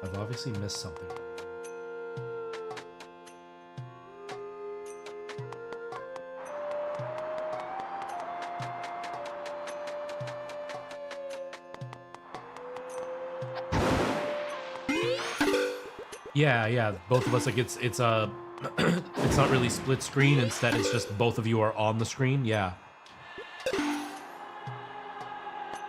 I've obviously missed something. Yeah, both of us, like, it's it's not really split screen. Instead, it's just both of you are on the screen. Yeah,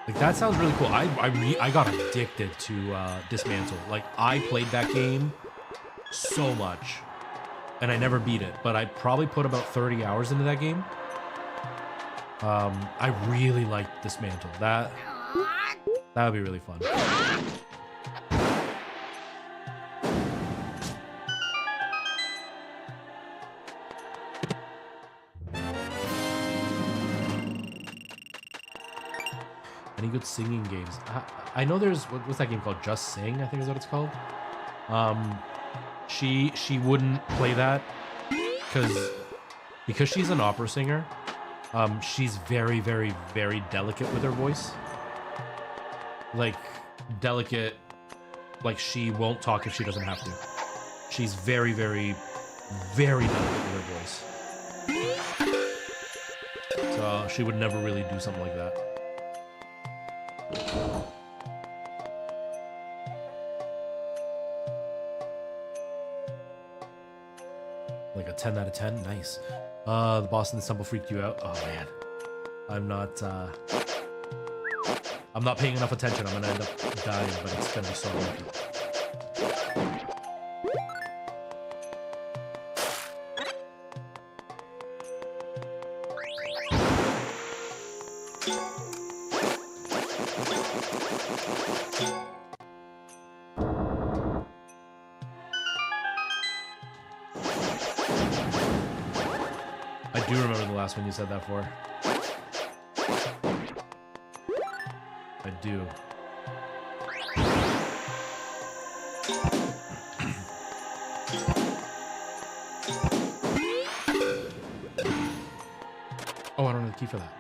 like, that sounds really cool. I got addicted to Dismantle. Like, I played that game so much, and I never beat it, but I probably put about 30 hours into that game. I really liked Dismantle. That would be really fun. Any good singing games? I know there's, what's that game called? Just Sing, I think is what it's called. She wouldn't play that because she's an opera singer. She's very, very, very delicate with her voice. Like, delicate, like, she won't talk if she doesn't have to. She's very, very, very delicate with her voice. So she would never really do something like that. Like a 10 out of 10? Nice. The boss in the temple freaked you out? Oh, man. I'm not paying enough attention. I'm gonna end up dying, but it's gonna be so lucky. I do remember the last one you said that for. I do. Oh, I don't have the key for that.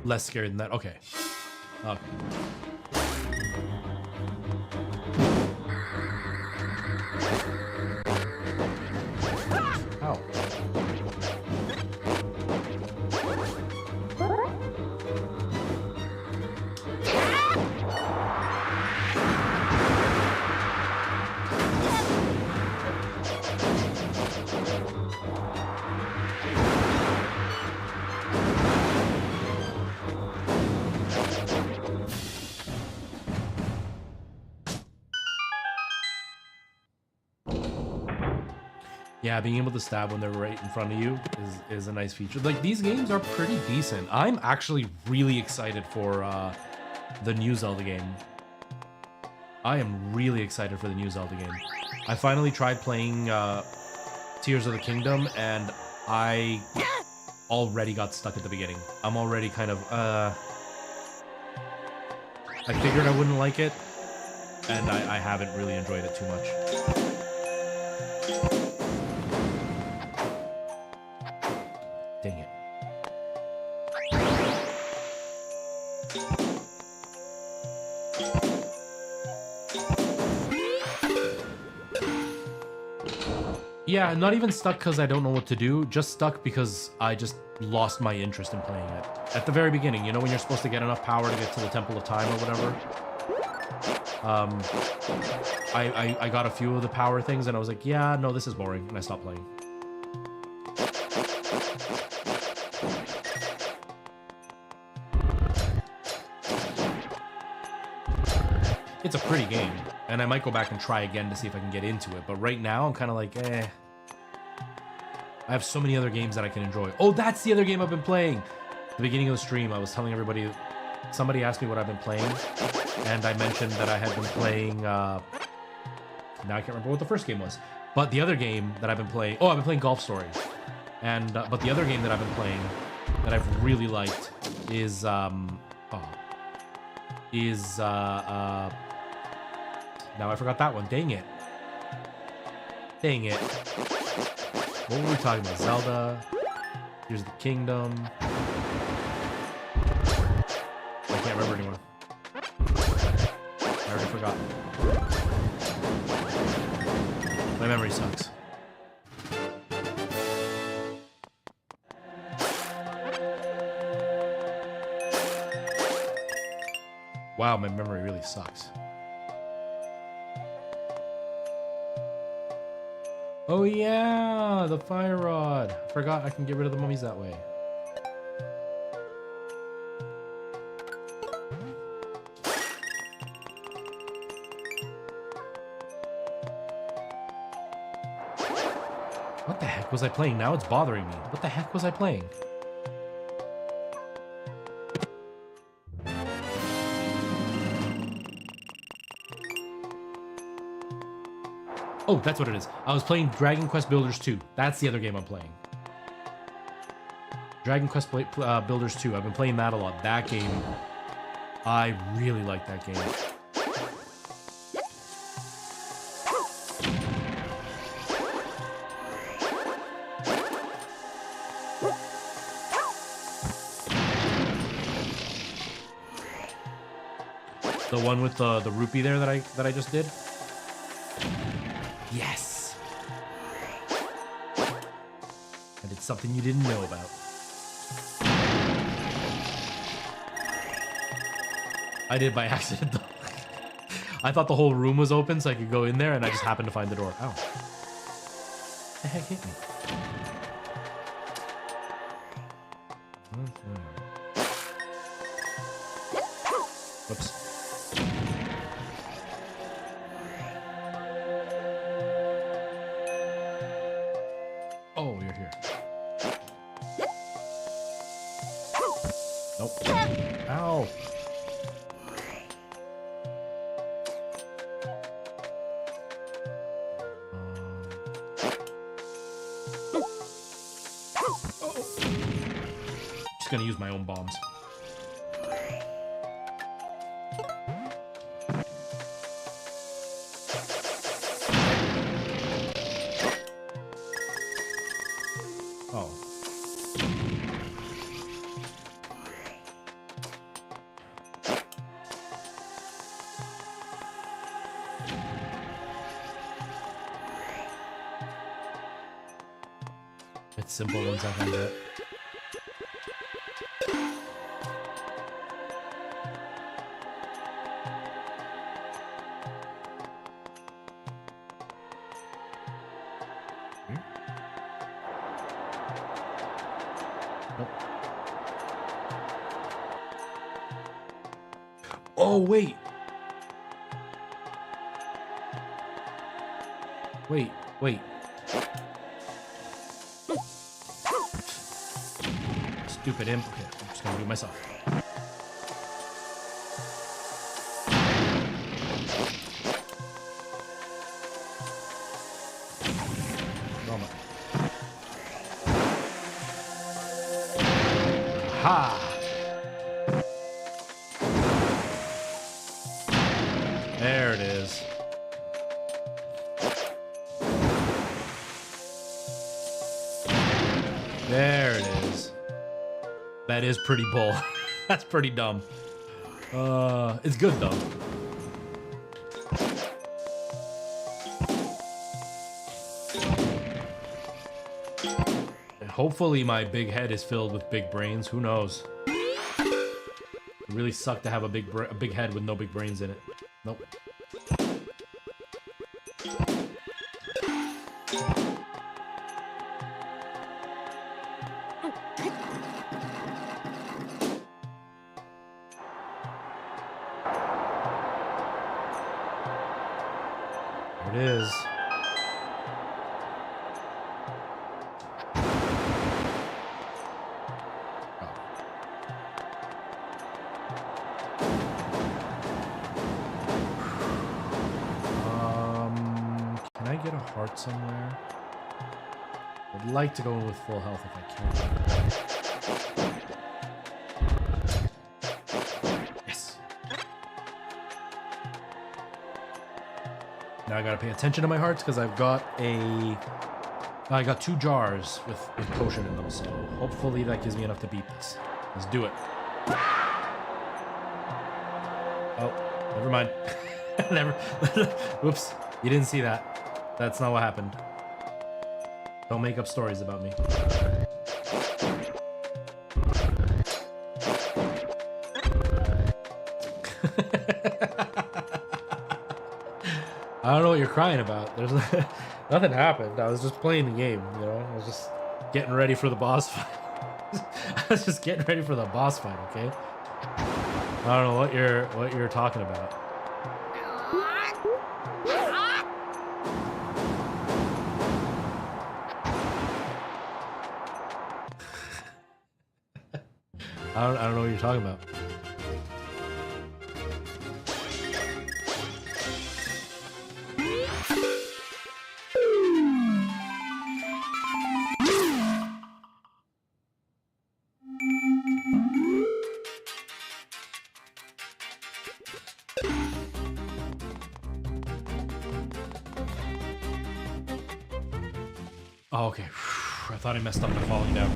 Less scary than that. Okay. Okay. Ow. Yeah, being able to stab when they're right in front of you is a nice feature. Like, these games are pretty decent. I'm actually really excited for the new Zelda game. I am really excited for the new Zelda game. I finally tried playing Tears of the Kingdom, and I already got stuck at the beginning. I'm already kind of, I figured I wouldn't like it, and I haven't really enjoyed it too much. Dang it. Yeah, not even stuck because I don't know what to do, just stuck because I just lost my interest in playing it. At the very beginning, you know, when you're supposed to get enough power to get to the Temple of Time or whatever? I got a few of the power things and I was like, yeah, no, this is boring, and I stopped playing. It's a pretty game, and I might go back and try again to see if I can get into it, but right now I'm kind of like, eh. I have so many other games that I can enjoy. Oh, that's the other game I've been playing! At the beginning of the stream, I was telling everybody, somebody asked me what I've been playing, and I mentioned that I had been playing, now I can't remember what the first game was, but the other game that I've been playing, oh, I've been playing Golf Story, and, but the other game that I've been playing that I've really liked is, now I forgot that one. Dang it. Dang it. What were we talking about? Zelda. Here's the Kingdom. I can't remember anymore. I already forgot. My memory sucks. Wow, my memory really sucks. Oh yeah, the fire rod. Forgot I can get rid of the mummies that way. What the heck was I playing? Now it's bothering me. What the heck was I playing? Oh, that's what it is. I was playing Dragon Quest Builders 2. That's the other game I'm playing. Dragon Quest Builders 2. I've been playing that a lot. That game, I really like that game. The one with the rupee there that I just did. Yes! I did something you didn't know about. I did by accident, though. I thought the whole room was open so I could go in there, and I just happened to find the door. Ow. What the heck hit me? Whoops. Oh, just gonna use my own bombs. Oh. It's simple ones I can get. Nope. Oh, wait. Wait. Stupid imp. Okay, I'm just gonna do it myself. Ha! There it is. There it is. That is pretty bull. That's pretty dumb. It's good though. Hopefully my big head is filled with big brains. Who knows? It really sucked to have a big head with no big brains in it. Nope. There it is. Can I get a heart somewhere? I'd like to go in with full health if I can. Yes. Now I gotta pay attention to my hearts because I got 2 jars with potion in them, so hopefully that gives me enough to beat this. Let's do it. Oh, never mind. Never. Whoops. You didn't see that. That's not what happened. Don't make up stories about me. I don't know what you're crying about. There's nothing happened. I was just playing the game, you know? I was just getting ready for the boss fight. I was just getting ready for the boss fight, okay? I don't know what you're talking about. I don't know what you're talking about. Oh, okay. I thought I messed up by falling down.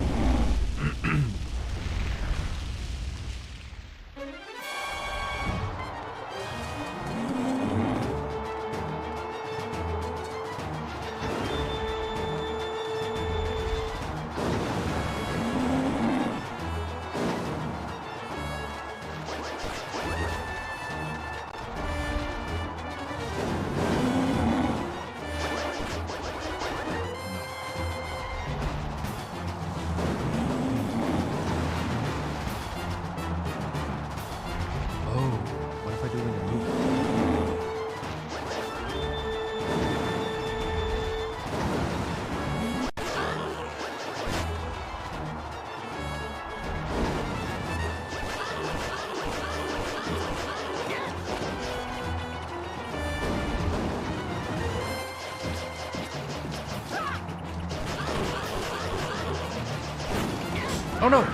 Oh no!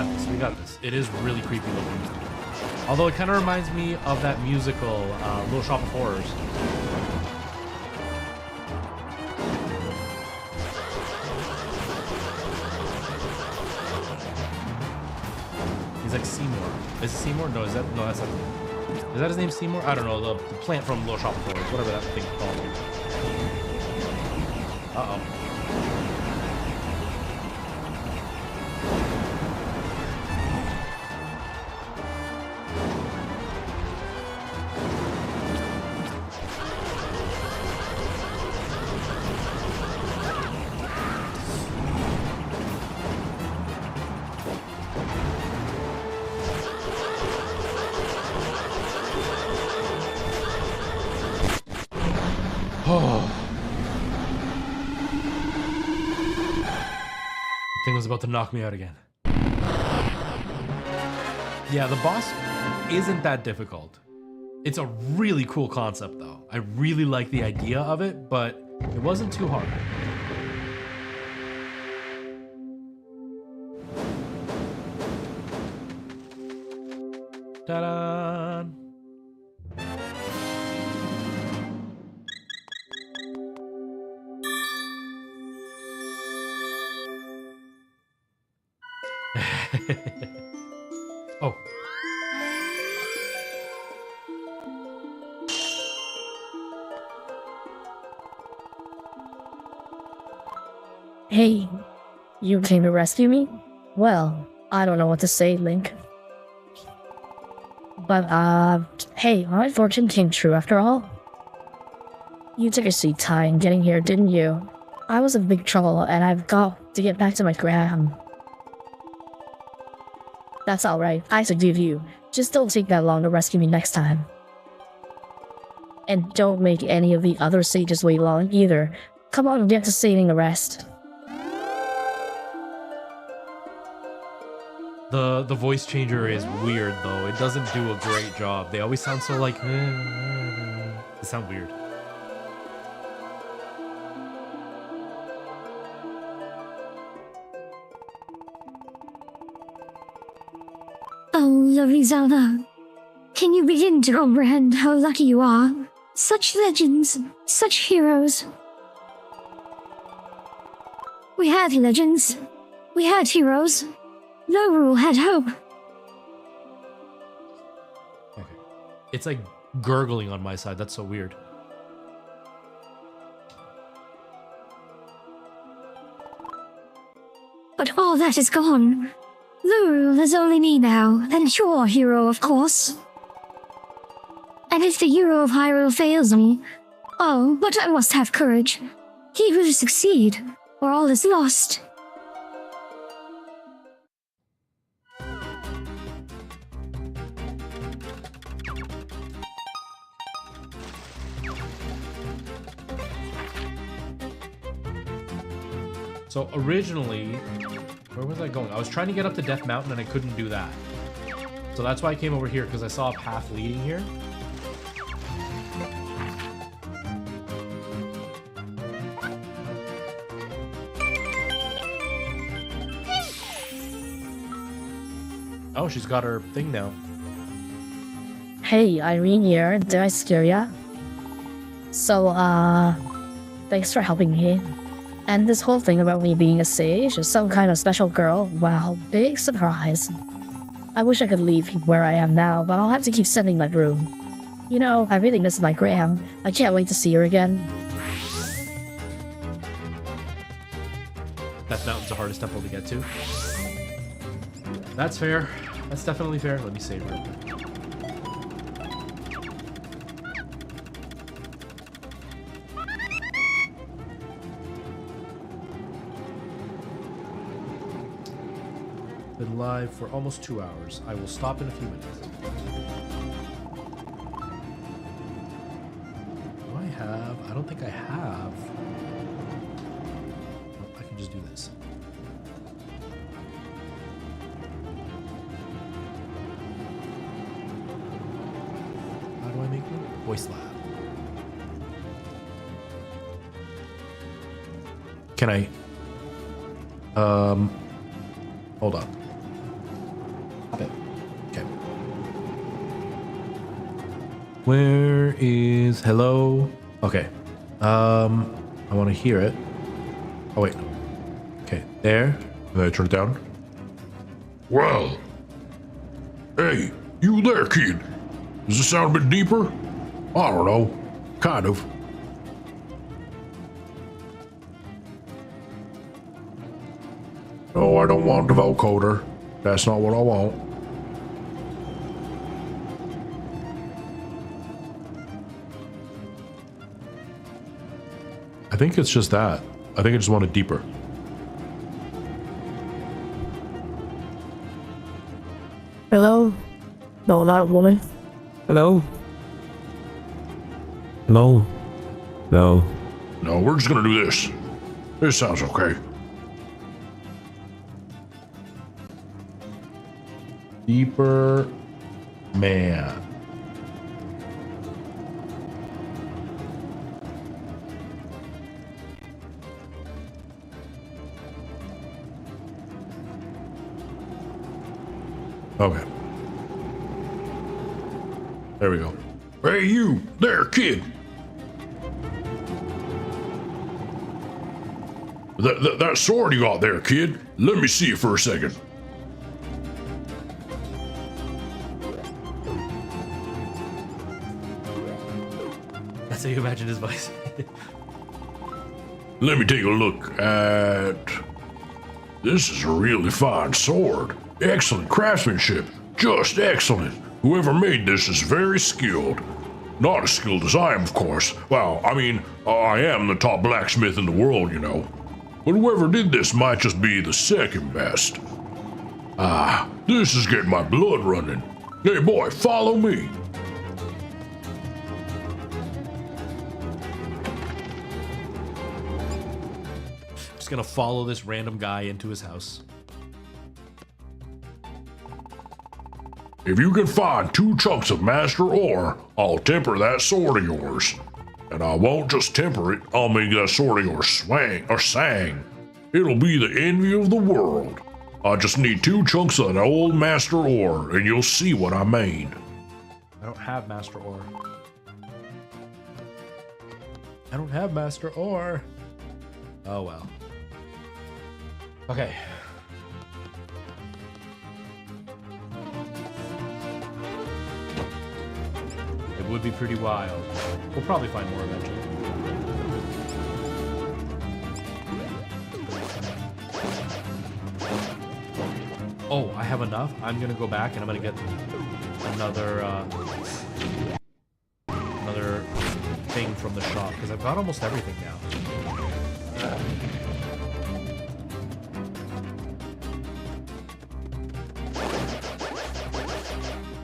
got this. We got this. It is really creepy looking. Although it kind of reminds me of that musical, Little Shop of Horrors. He's like Seymour. Is it Seymour? No, that's not his name. Is that his name, Seymour? I don't know. The plant from Little Shop of Horrors, whatever that thing's called. Uh-oh. Oh. The thing was about to knock me out again. Yeah, the boss isn't that difficult. It's a really cool concept though. I really like the idea of it, but it wasn't too hard. Ta-da! Oh. Hey, you came to rescue me? Well, I don't know what to say, Link. But, hey, my fortune came true after all. You took a sweet time getting here, didn't you? I was in big trouble, and I've got to get back to my gram. That's alright, I forgive you. Just don't take that long to rescue me next time. And don't make any of the other sages wait long either. Come on, get to saving the rest. The voice changer is weird though. It doesn't do a great job. They always sound so like they sound weird. Oh, lovely Zelda. Can you begin to comprehend how lucky you are? Such legends, such heroes. We had legends. We had heroes. Lorule had hope. Okay. It's like gurgling on my side. That's so weird. But all that is gone. Lorule is only me now, and your hero, of course. And if the hero of Hyrule fails me, oh, but I must have courage. He will succeed, or all is lost. So originally, where was I going? I was trying to get up to Death Mountain and I couldn't do that. So that's why I came over here, because I saw a path leading here. Oh, she's got her thing now. Hey, Irene here. Did I scare ya? So, thanks for helping me. And this whole thing about me being a sage is some kind of special girl, wow, big surprise. I wish I could leave where I am now, but I'll have to keep sending my broom. You know, I really miss my Graham. I can't wait to see her again. Death Mountain's the hardest temple to get to. That's fair. That's definitely fair. Let me save real quick. Been live for almost 2 hours. I will stop in a few minutes. Do I have? I don't think I have. Oh, I can just do this. How do I make one? Voice lab. Can I? Hold on. Stop it. Okay. Where is hello? Okay. I want to hear it. Oh wait. Okay, there. Then I turn it down. Well. Hey, you there, kid? Does this sound a bit deeper? I don't know. Kind of. No, I don't want the vocoder. That's not what I want. I think it's just that. I think I just want it deeper. Hello? No, not a woman. Hello? No. No. No, we're just gonna do this. This sounds okay. Deeper man. Okay. There we go. Hey, you there, kid. That sword you got there, kid. Let me see it for a second. That's how you imagine his voice. Let me take a look at... This is a really fine sword. Excellent craftsmanship. Just excellent. Whoever made this is very skilled. Not as skilled as I am, of course. Well, I mean, I am the top blacksmith in the world, you know. But whoever did this might just be the second best. Ah, this is getting my blood running. Hey boy, follow me. Just gonna follow this random guy into his house. If you can find 2 chunks of master ore, I'll temper that sword of yours. And I won't just temper it, I'll make that sword of yours swang or sang. It'll be the envy of the world. I just need 2 chunks of that old master ore, and you'll see what I mean. I don't have master ore. I don't have master ore. Oh well. Okay. It would be pretty wild. We'll probably find more eventually. Oh, I have enough. I'm gonna go back and I'm gonna get another another thing from the shop because I've got almost everything now.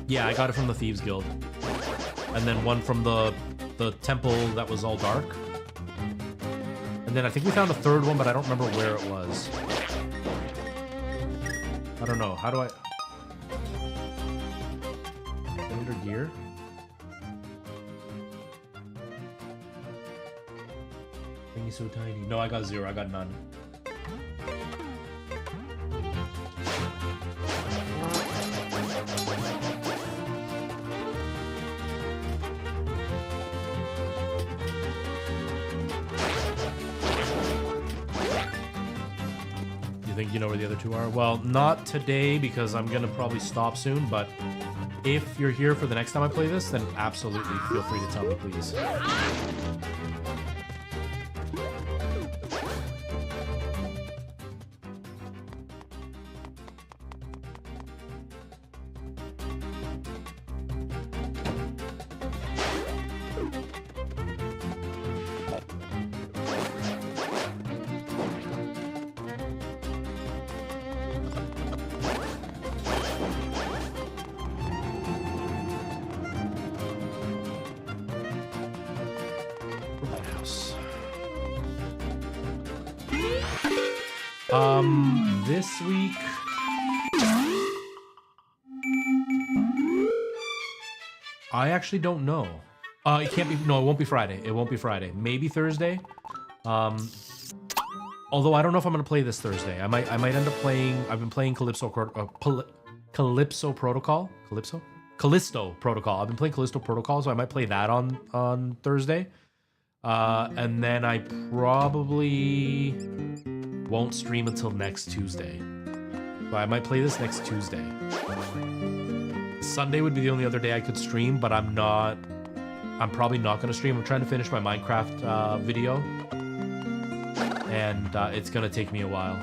Yeah, I got it from the Thieves Guild. And then one from the temple that was all dark. And then I think we found a third one, but I don't remember where it was. I don't know. How do I... Under gear? Thing is so tiny. No, I got 0. I got none. Think you know where the other 2 are? Well, not today because I'm gonna probably stop soon, but if you're here for the next time I play this, then absolutely feel free to tell me, please. This week... I actually don't know. It can't be... No, it won't be Friday. It won't be Friday. Maybe Thursday. Although I don't know if I'm going to play this Thursday. I might end up playing... I've been playing Calypso... Calypso Protocol. Callisto Protocol. I've been playing Callisto Protocol, so I might play that on Thursday. And then I probably won't stream until next Tuesday. So I might play this next Tuesday. Sunday would be the only other day I could stream, but I'm probably not going to stream. I'm trying to finish my Minecraft video. And it's going to take me a while.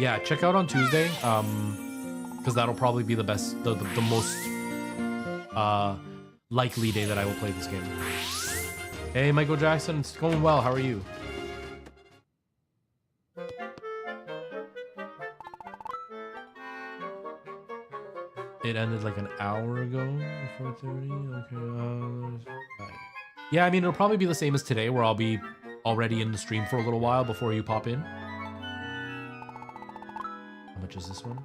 Yeah, check out on Tuesday, because that'll probably be the best, the most likely day that I will play this game. Hey, Michael Jackson, it's going well. How are you? It ended like an hour ago, 4:30. Okay. Yeah, I mean, it'll probably be the same as today, where I'll be already in the stream for a little while before you pop in. How much is this one?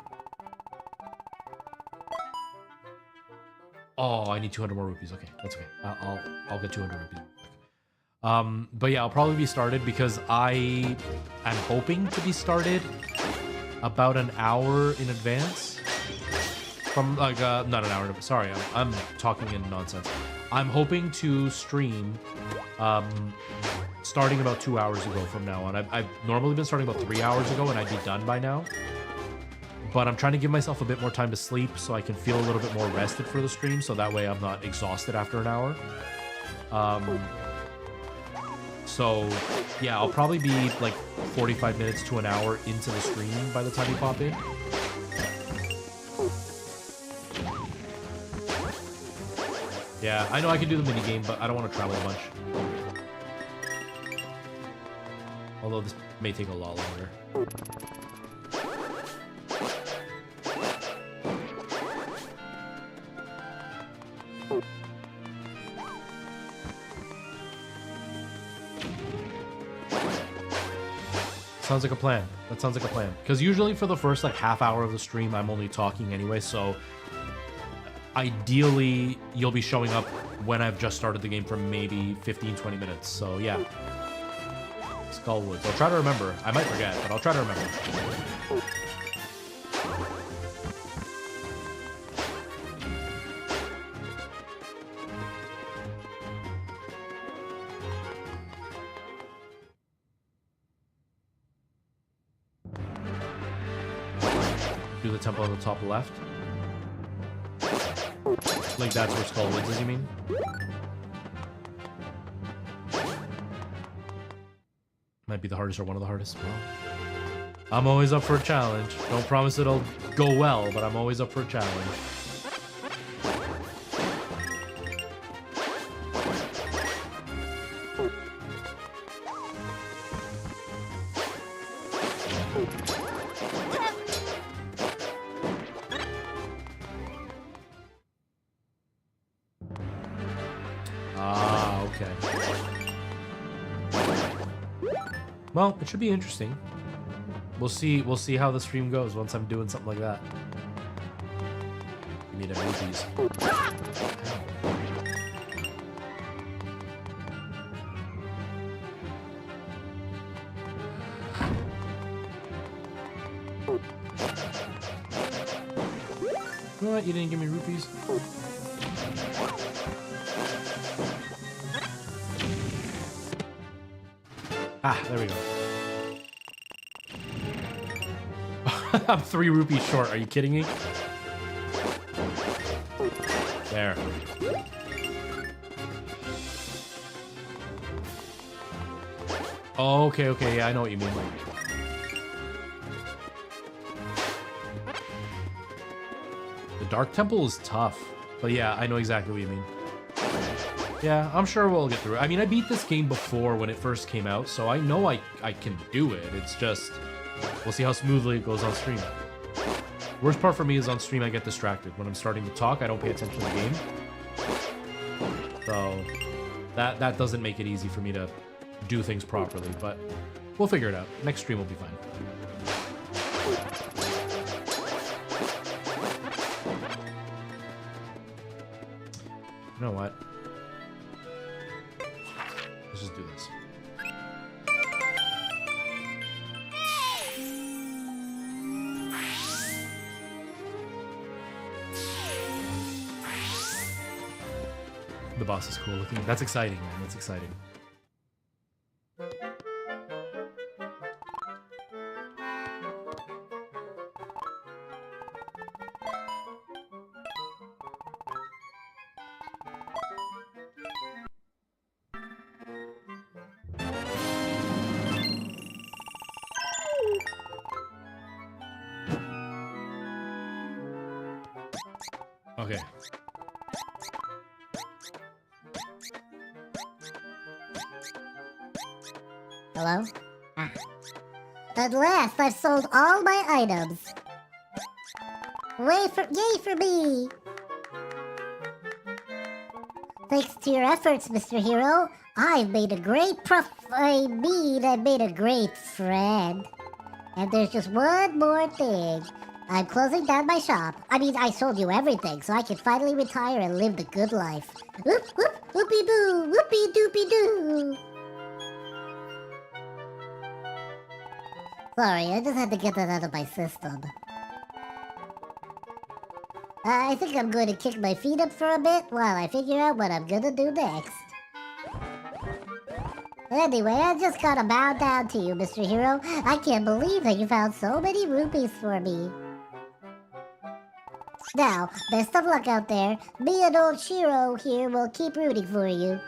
Oh, I need 200 more rupees. Okay, that's okay. I'll get 200 rupees. But yeah, I'll probably be started because I am hoping to be started about an hour in advance. From like not an hour. Sorry, I'm talking in nonsense. I'm hoping to stream starting about 2 hours ago from now on. I've normally been starting about 3 hours ago, and I'd be done by now. But I'm trying to give myself a bit more time to sleep so I can feel a little bit more rested for the stream, so that way I'm not exhausted after an hour. So yeah, I'll probably be like 45 minutes to an hour into the stream by the time you pop in. Yeah, I know I can do the minigame, but I don't want to travel a bunch. Although this may take a lot longer. Sounds like a plan. That sounds like a plan. Because usually for the first like half hour of the stream, I'm only talking anyway, so ideally you'll be showing up when I've just started the game for maybe 15-20 minutes. So yeah. Skullwoods. I'll try to remember. I might forget, but I'll try to remember. Do the temple on the top left. Like that's where Skullwoods is, you mean? Might be the hardest or one of the hardest. Well, I'm always up for a challenge. Don't promise it'll go well, but I'm always up for a challenge. Well, it should be interesting. We'll see how the stream goes once I'm doing something like that. Give me the rupees. You know what? You didn't give me rupees. Ah, there we go. I'm 3 rupees short. Are you kidding me? There. Oh, okay, yeah, I know what you mean. The Dark Temple is tough. But yeah, I know exactly what you mean. Yeah, I'm sure we'll get through it. I mean, I beat this game before when it first came out, so I know I can do it. It's just, we'll see how smoothly it goes on stream. Worst part for me is on stream I get distracted. When I'm starting to talk, I don't pay attention to the game. So, that doesn't make it easy for me to do things properly, but we'll figure it out. Next stream will be fine. You know what? Let's just do this. The boss is cool looking. That's exciting, man. That's exciting. Okay. Hello? Ah. At last, I've sold all my items. Yay for me! Thanks to your efforts, Mr. Hero, I've made a great I made a great friend. And there's just one more thing. I'm closing down my shop. I mean, I sold you everything, so I can finally retire and live the good life. Whoop, whoop, whoopie boo, whoopie doopie doo. Sorry, I just had to get that out of my system. I think I'm going to kick my feet up for a bit while I figure out what I'm gonna do next. Anyway, I just gotta bow down to you, Mr. Hero. I can't believe that you found so many rupees for me. Now, best of luck out there. Me and old Shiro here will keep rooting for you.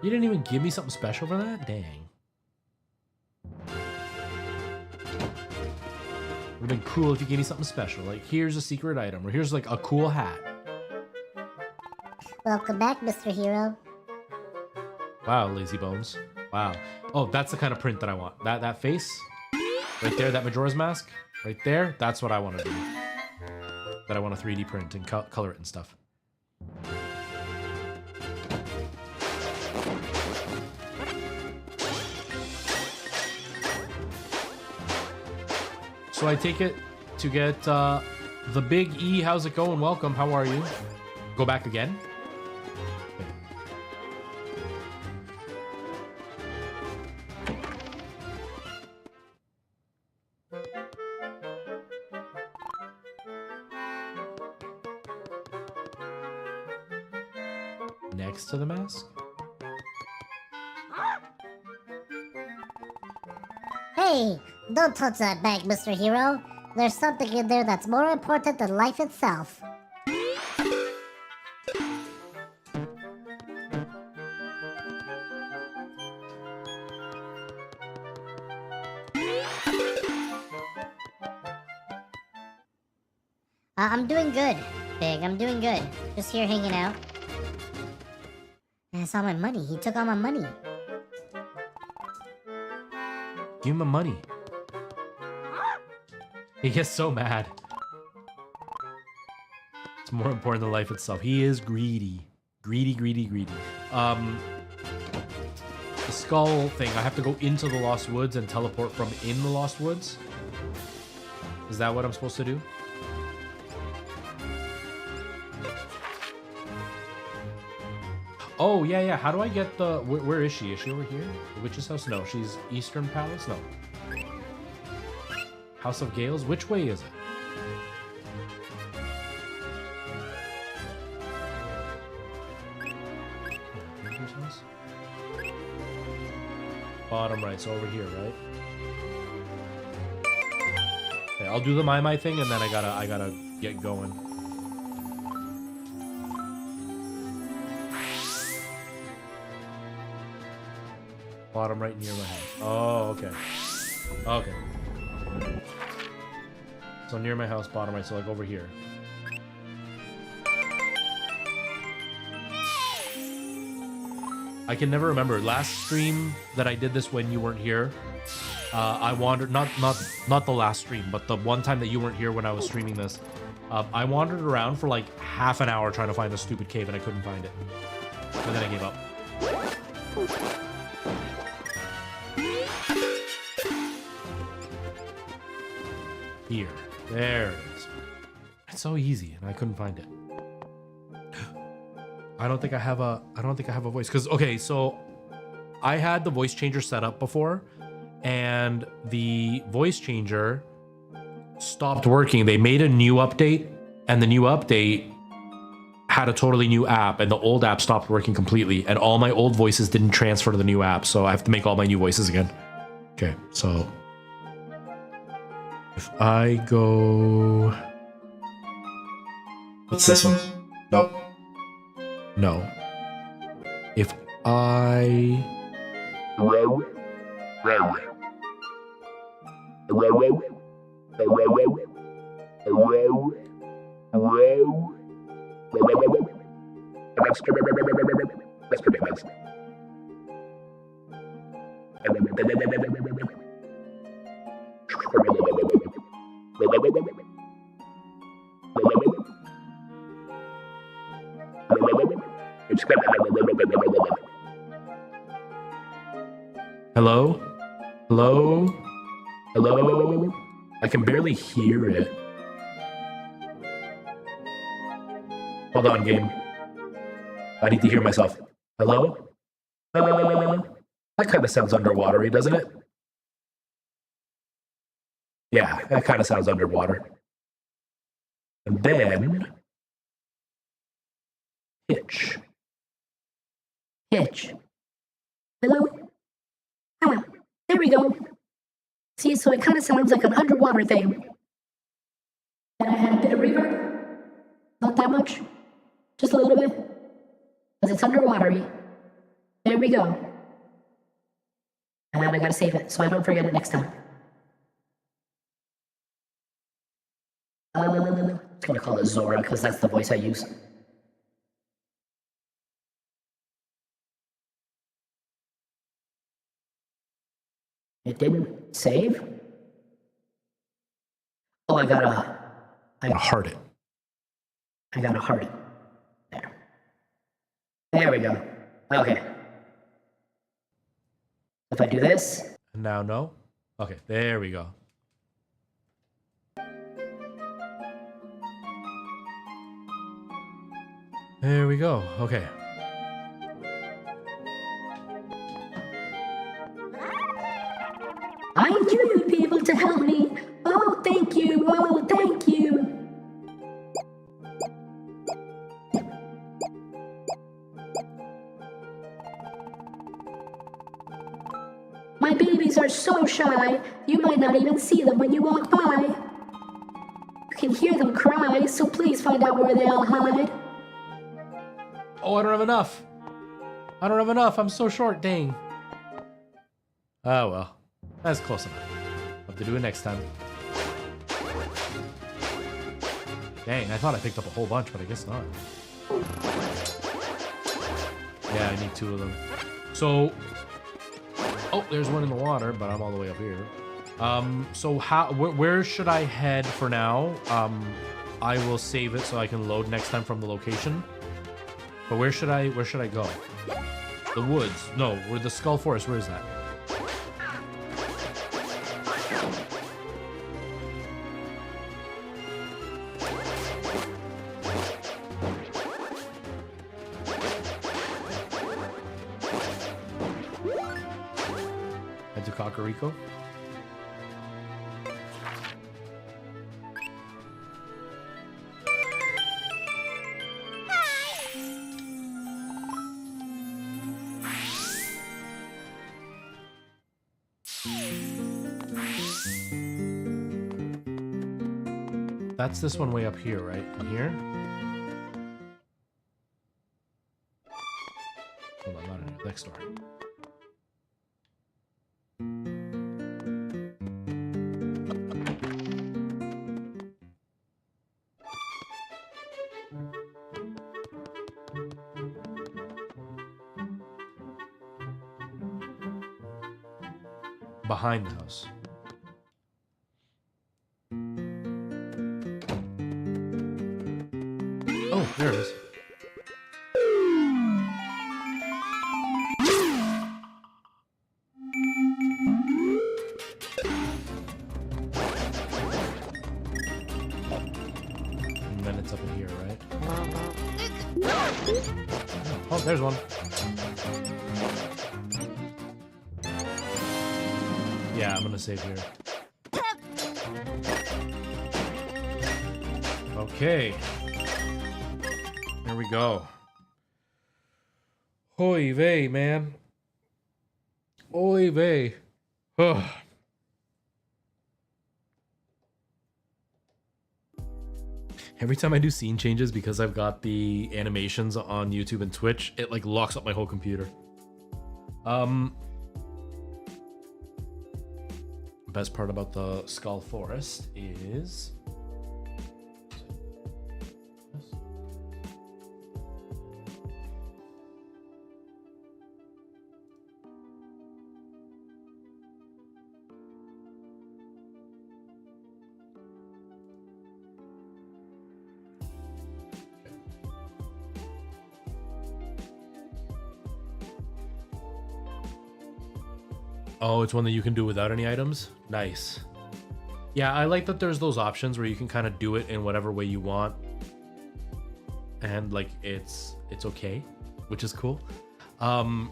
You didn't even give me something special for that? Dang. Would have been cool if you gave me something special. Like, here's a secret item, or here's like a cool hat. Welcome back, Mr. Hero. Wow, lazy bones. Wow. Oh, that's the kind of print that I want. That face, right there, that Majora's Mask, right there. That's what I want to do. That I want to 3D print and color it and stuff. So I take it to get the Big E. How's it going? Welcome. How are you? Go back again? Next to the mask? Hey, don't touch that bag, Mr. Hero. There's something in there that's more important than life itself. I'm doing good, Big. I'm doing good. Just here hanging out. I saw my money. He took all my money. Give him my money. He gets so mad. It's more important than life itself. He is greedy. Greedy, greedy, greedy. The skull thing, I have to go into the Lost Woods and teleport from in the Lost Woods? Is that what I'm supposed to do? Oh, yeah, yeah. How do I get the... Where is she? Is she over here? The witch's house? No, she's Eastern Palace? No. House of Gales? Which way is it? Witch's house? Bottom right, so over here, right? Okay, I'll do the my thing, and then I gotta get going. Bottom right near my house. Oh, okay. Okay. So near my house, bottom right, so like over here. I can never remember. Last stream that I did this when you weren't here, I wandered, not the last stream, but the one time that you weren't here when I was streaming this, I wandered around for like half an hour trying to find the stupid cave and I couldn't find it. And then I gave up. Here. There it is. It's so easy, and I couldn't find it. I don't think I have a voice. Because, okay, so I had the voice changer set up before, and the voice changer stopped working. They made a new update, and the new update had a totally new app, and the old app stopped working completely, and all my old voices didn't transfer to the new app, so I have to make all my new voices again. Okay, so if I go... What's this one? Nope. No. If I... Hello? Hello? Hello? I can barely hear it. Hold on, game. I need to hear myself. Hello? That kind of sounds underwatery, doesn't it? Yeah, that kind of sounds underwater. And then... Pitch. Pitch. Hello? Ah, there we go. See, so it kind of sounds like an underwater thing. And I had a bit of reverb. Not that much. Just a little bit. Because it's underwatery. There we go. And I gotta save it so I don't forget it next time. I'm gonna call it Zora because that's the voice I use. It didn't save? Oh, I gotta heart it. I gotta heart it. There. There we go. Okay. If I do this. Now no? Okay, there we go. There we go. Okay. I knew you'd be able to help me. Oh, thank you. Oh, thank you. My babies are so shy, you might not even see them when you walk by. You can hear them cry, so please find out where they all hide. Oh, I don't have enough. I don't have enough. I'm so short. Dang. Oh, well. That's close enough. I'll have to do it next time. Dang, I thought I picked up a whole bunch, but I guess not. Yeah, I need 2 of them. So... Oh, there's one in the water, but I'm all the way up here. So where should I head for now? I will save it so I can load next time from the location. But where should I go? The woods. No, where the Skull Forest, where is that? Head to Kakariko. That's this one way up here, right? In here? Hold on, not in here. Next door. Behind the house. Oh, there it is. And then it's up in here, right? Oh, there's one. Yeah, I'm gonna save here. Okay. Here we go. Oy vey, man. Oy vey. Ugh. Every time I do scene changes, because I've got the animations on YouTube and Twitch, it like locks up my whole computer. Best part about the Skull Forest is oh, it's one that you can do without any items? Nice. Yeah, I like that there's those options where you can kind of do it in whatever way you want. And like it's okay, which is cool. I'm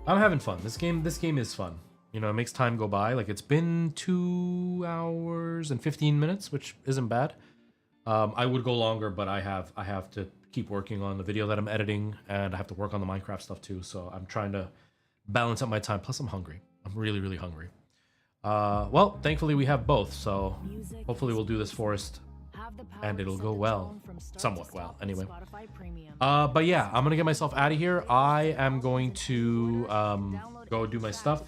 having fun. This game is fun. You know, it makes time go by. Like it's been 2 hours and 15 minutes, which isn't bad. I would go longer, but I have to keep working on the video that I'm editing, and I have to work on the Minecraft stuff too. So I'm trying to balance out my time. Plus I'm hungry. I'm really, really hungry. Well, thankfully we have both, so hopefully we'll do this forest and it'll go well. Somewhat well, anyway. But yeah, I'm gonna get myself out of here. I am going to go do my stuff.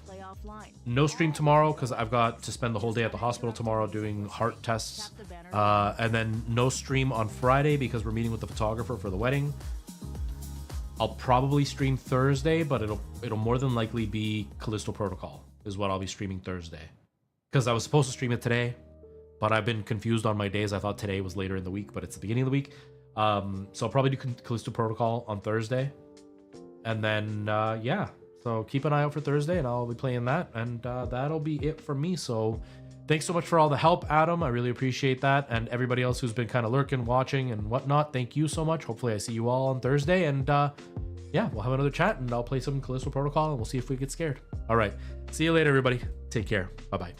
No stream tomorrow because I've got to spend the whole day at the hospital tomorrow doing heart tests. And then no stream on Friday because we're meeting with the photographer for the wedding. I'll probably stream Thursday, but it'll more than likely be Callisto Protocol is what I'll be streaming Thursday. Because I was supposed to stream it today, but I've been confused on my days. I thought today was later in the week, but it's the beginning of the week. So I'll probably do Callisto Protocol on Thursday. And then, yeah. So keep an eye out for Thursday, and I'll be playing that. And that'll be it for me. So thanks so much for all the help, Adam. I really appreciate that. And everybody else who's been kind of lurking, watching, and whatnot, thank you so much. Hopefully I see you all on Thursday. And yeah, we'll have another chat, and I'll play some Callisto Protocol, and we'll see if we get scared. All right. See you later, everybody. Take care. Bye-bye.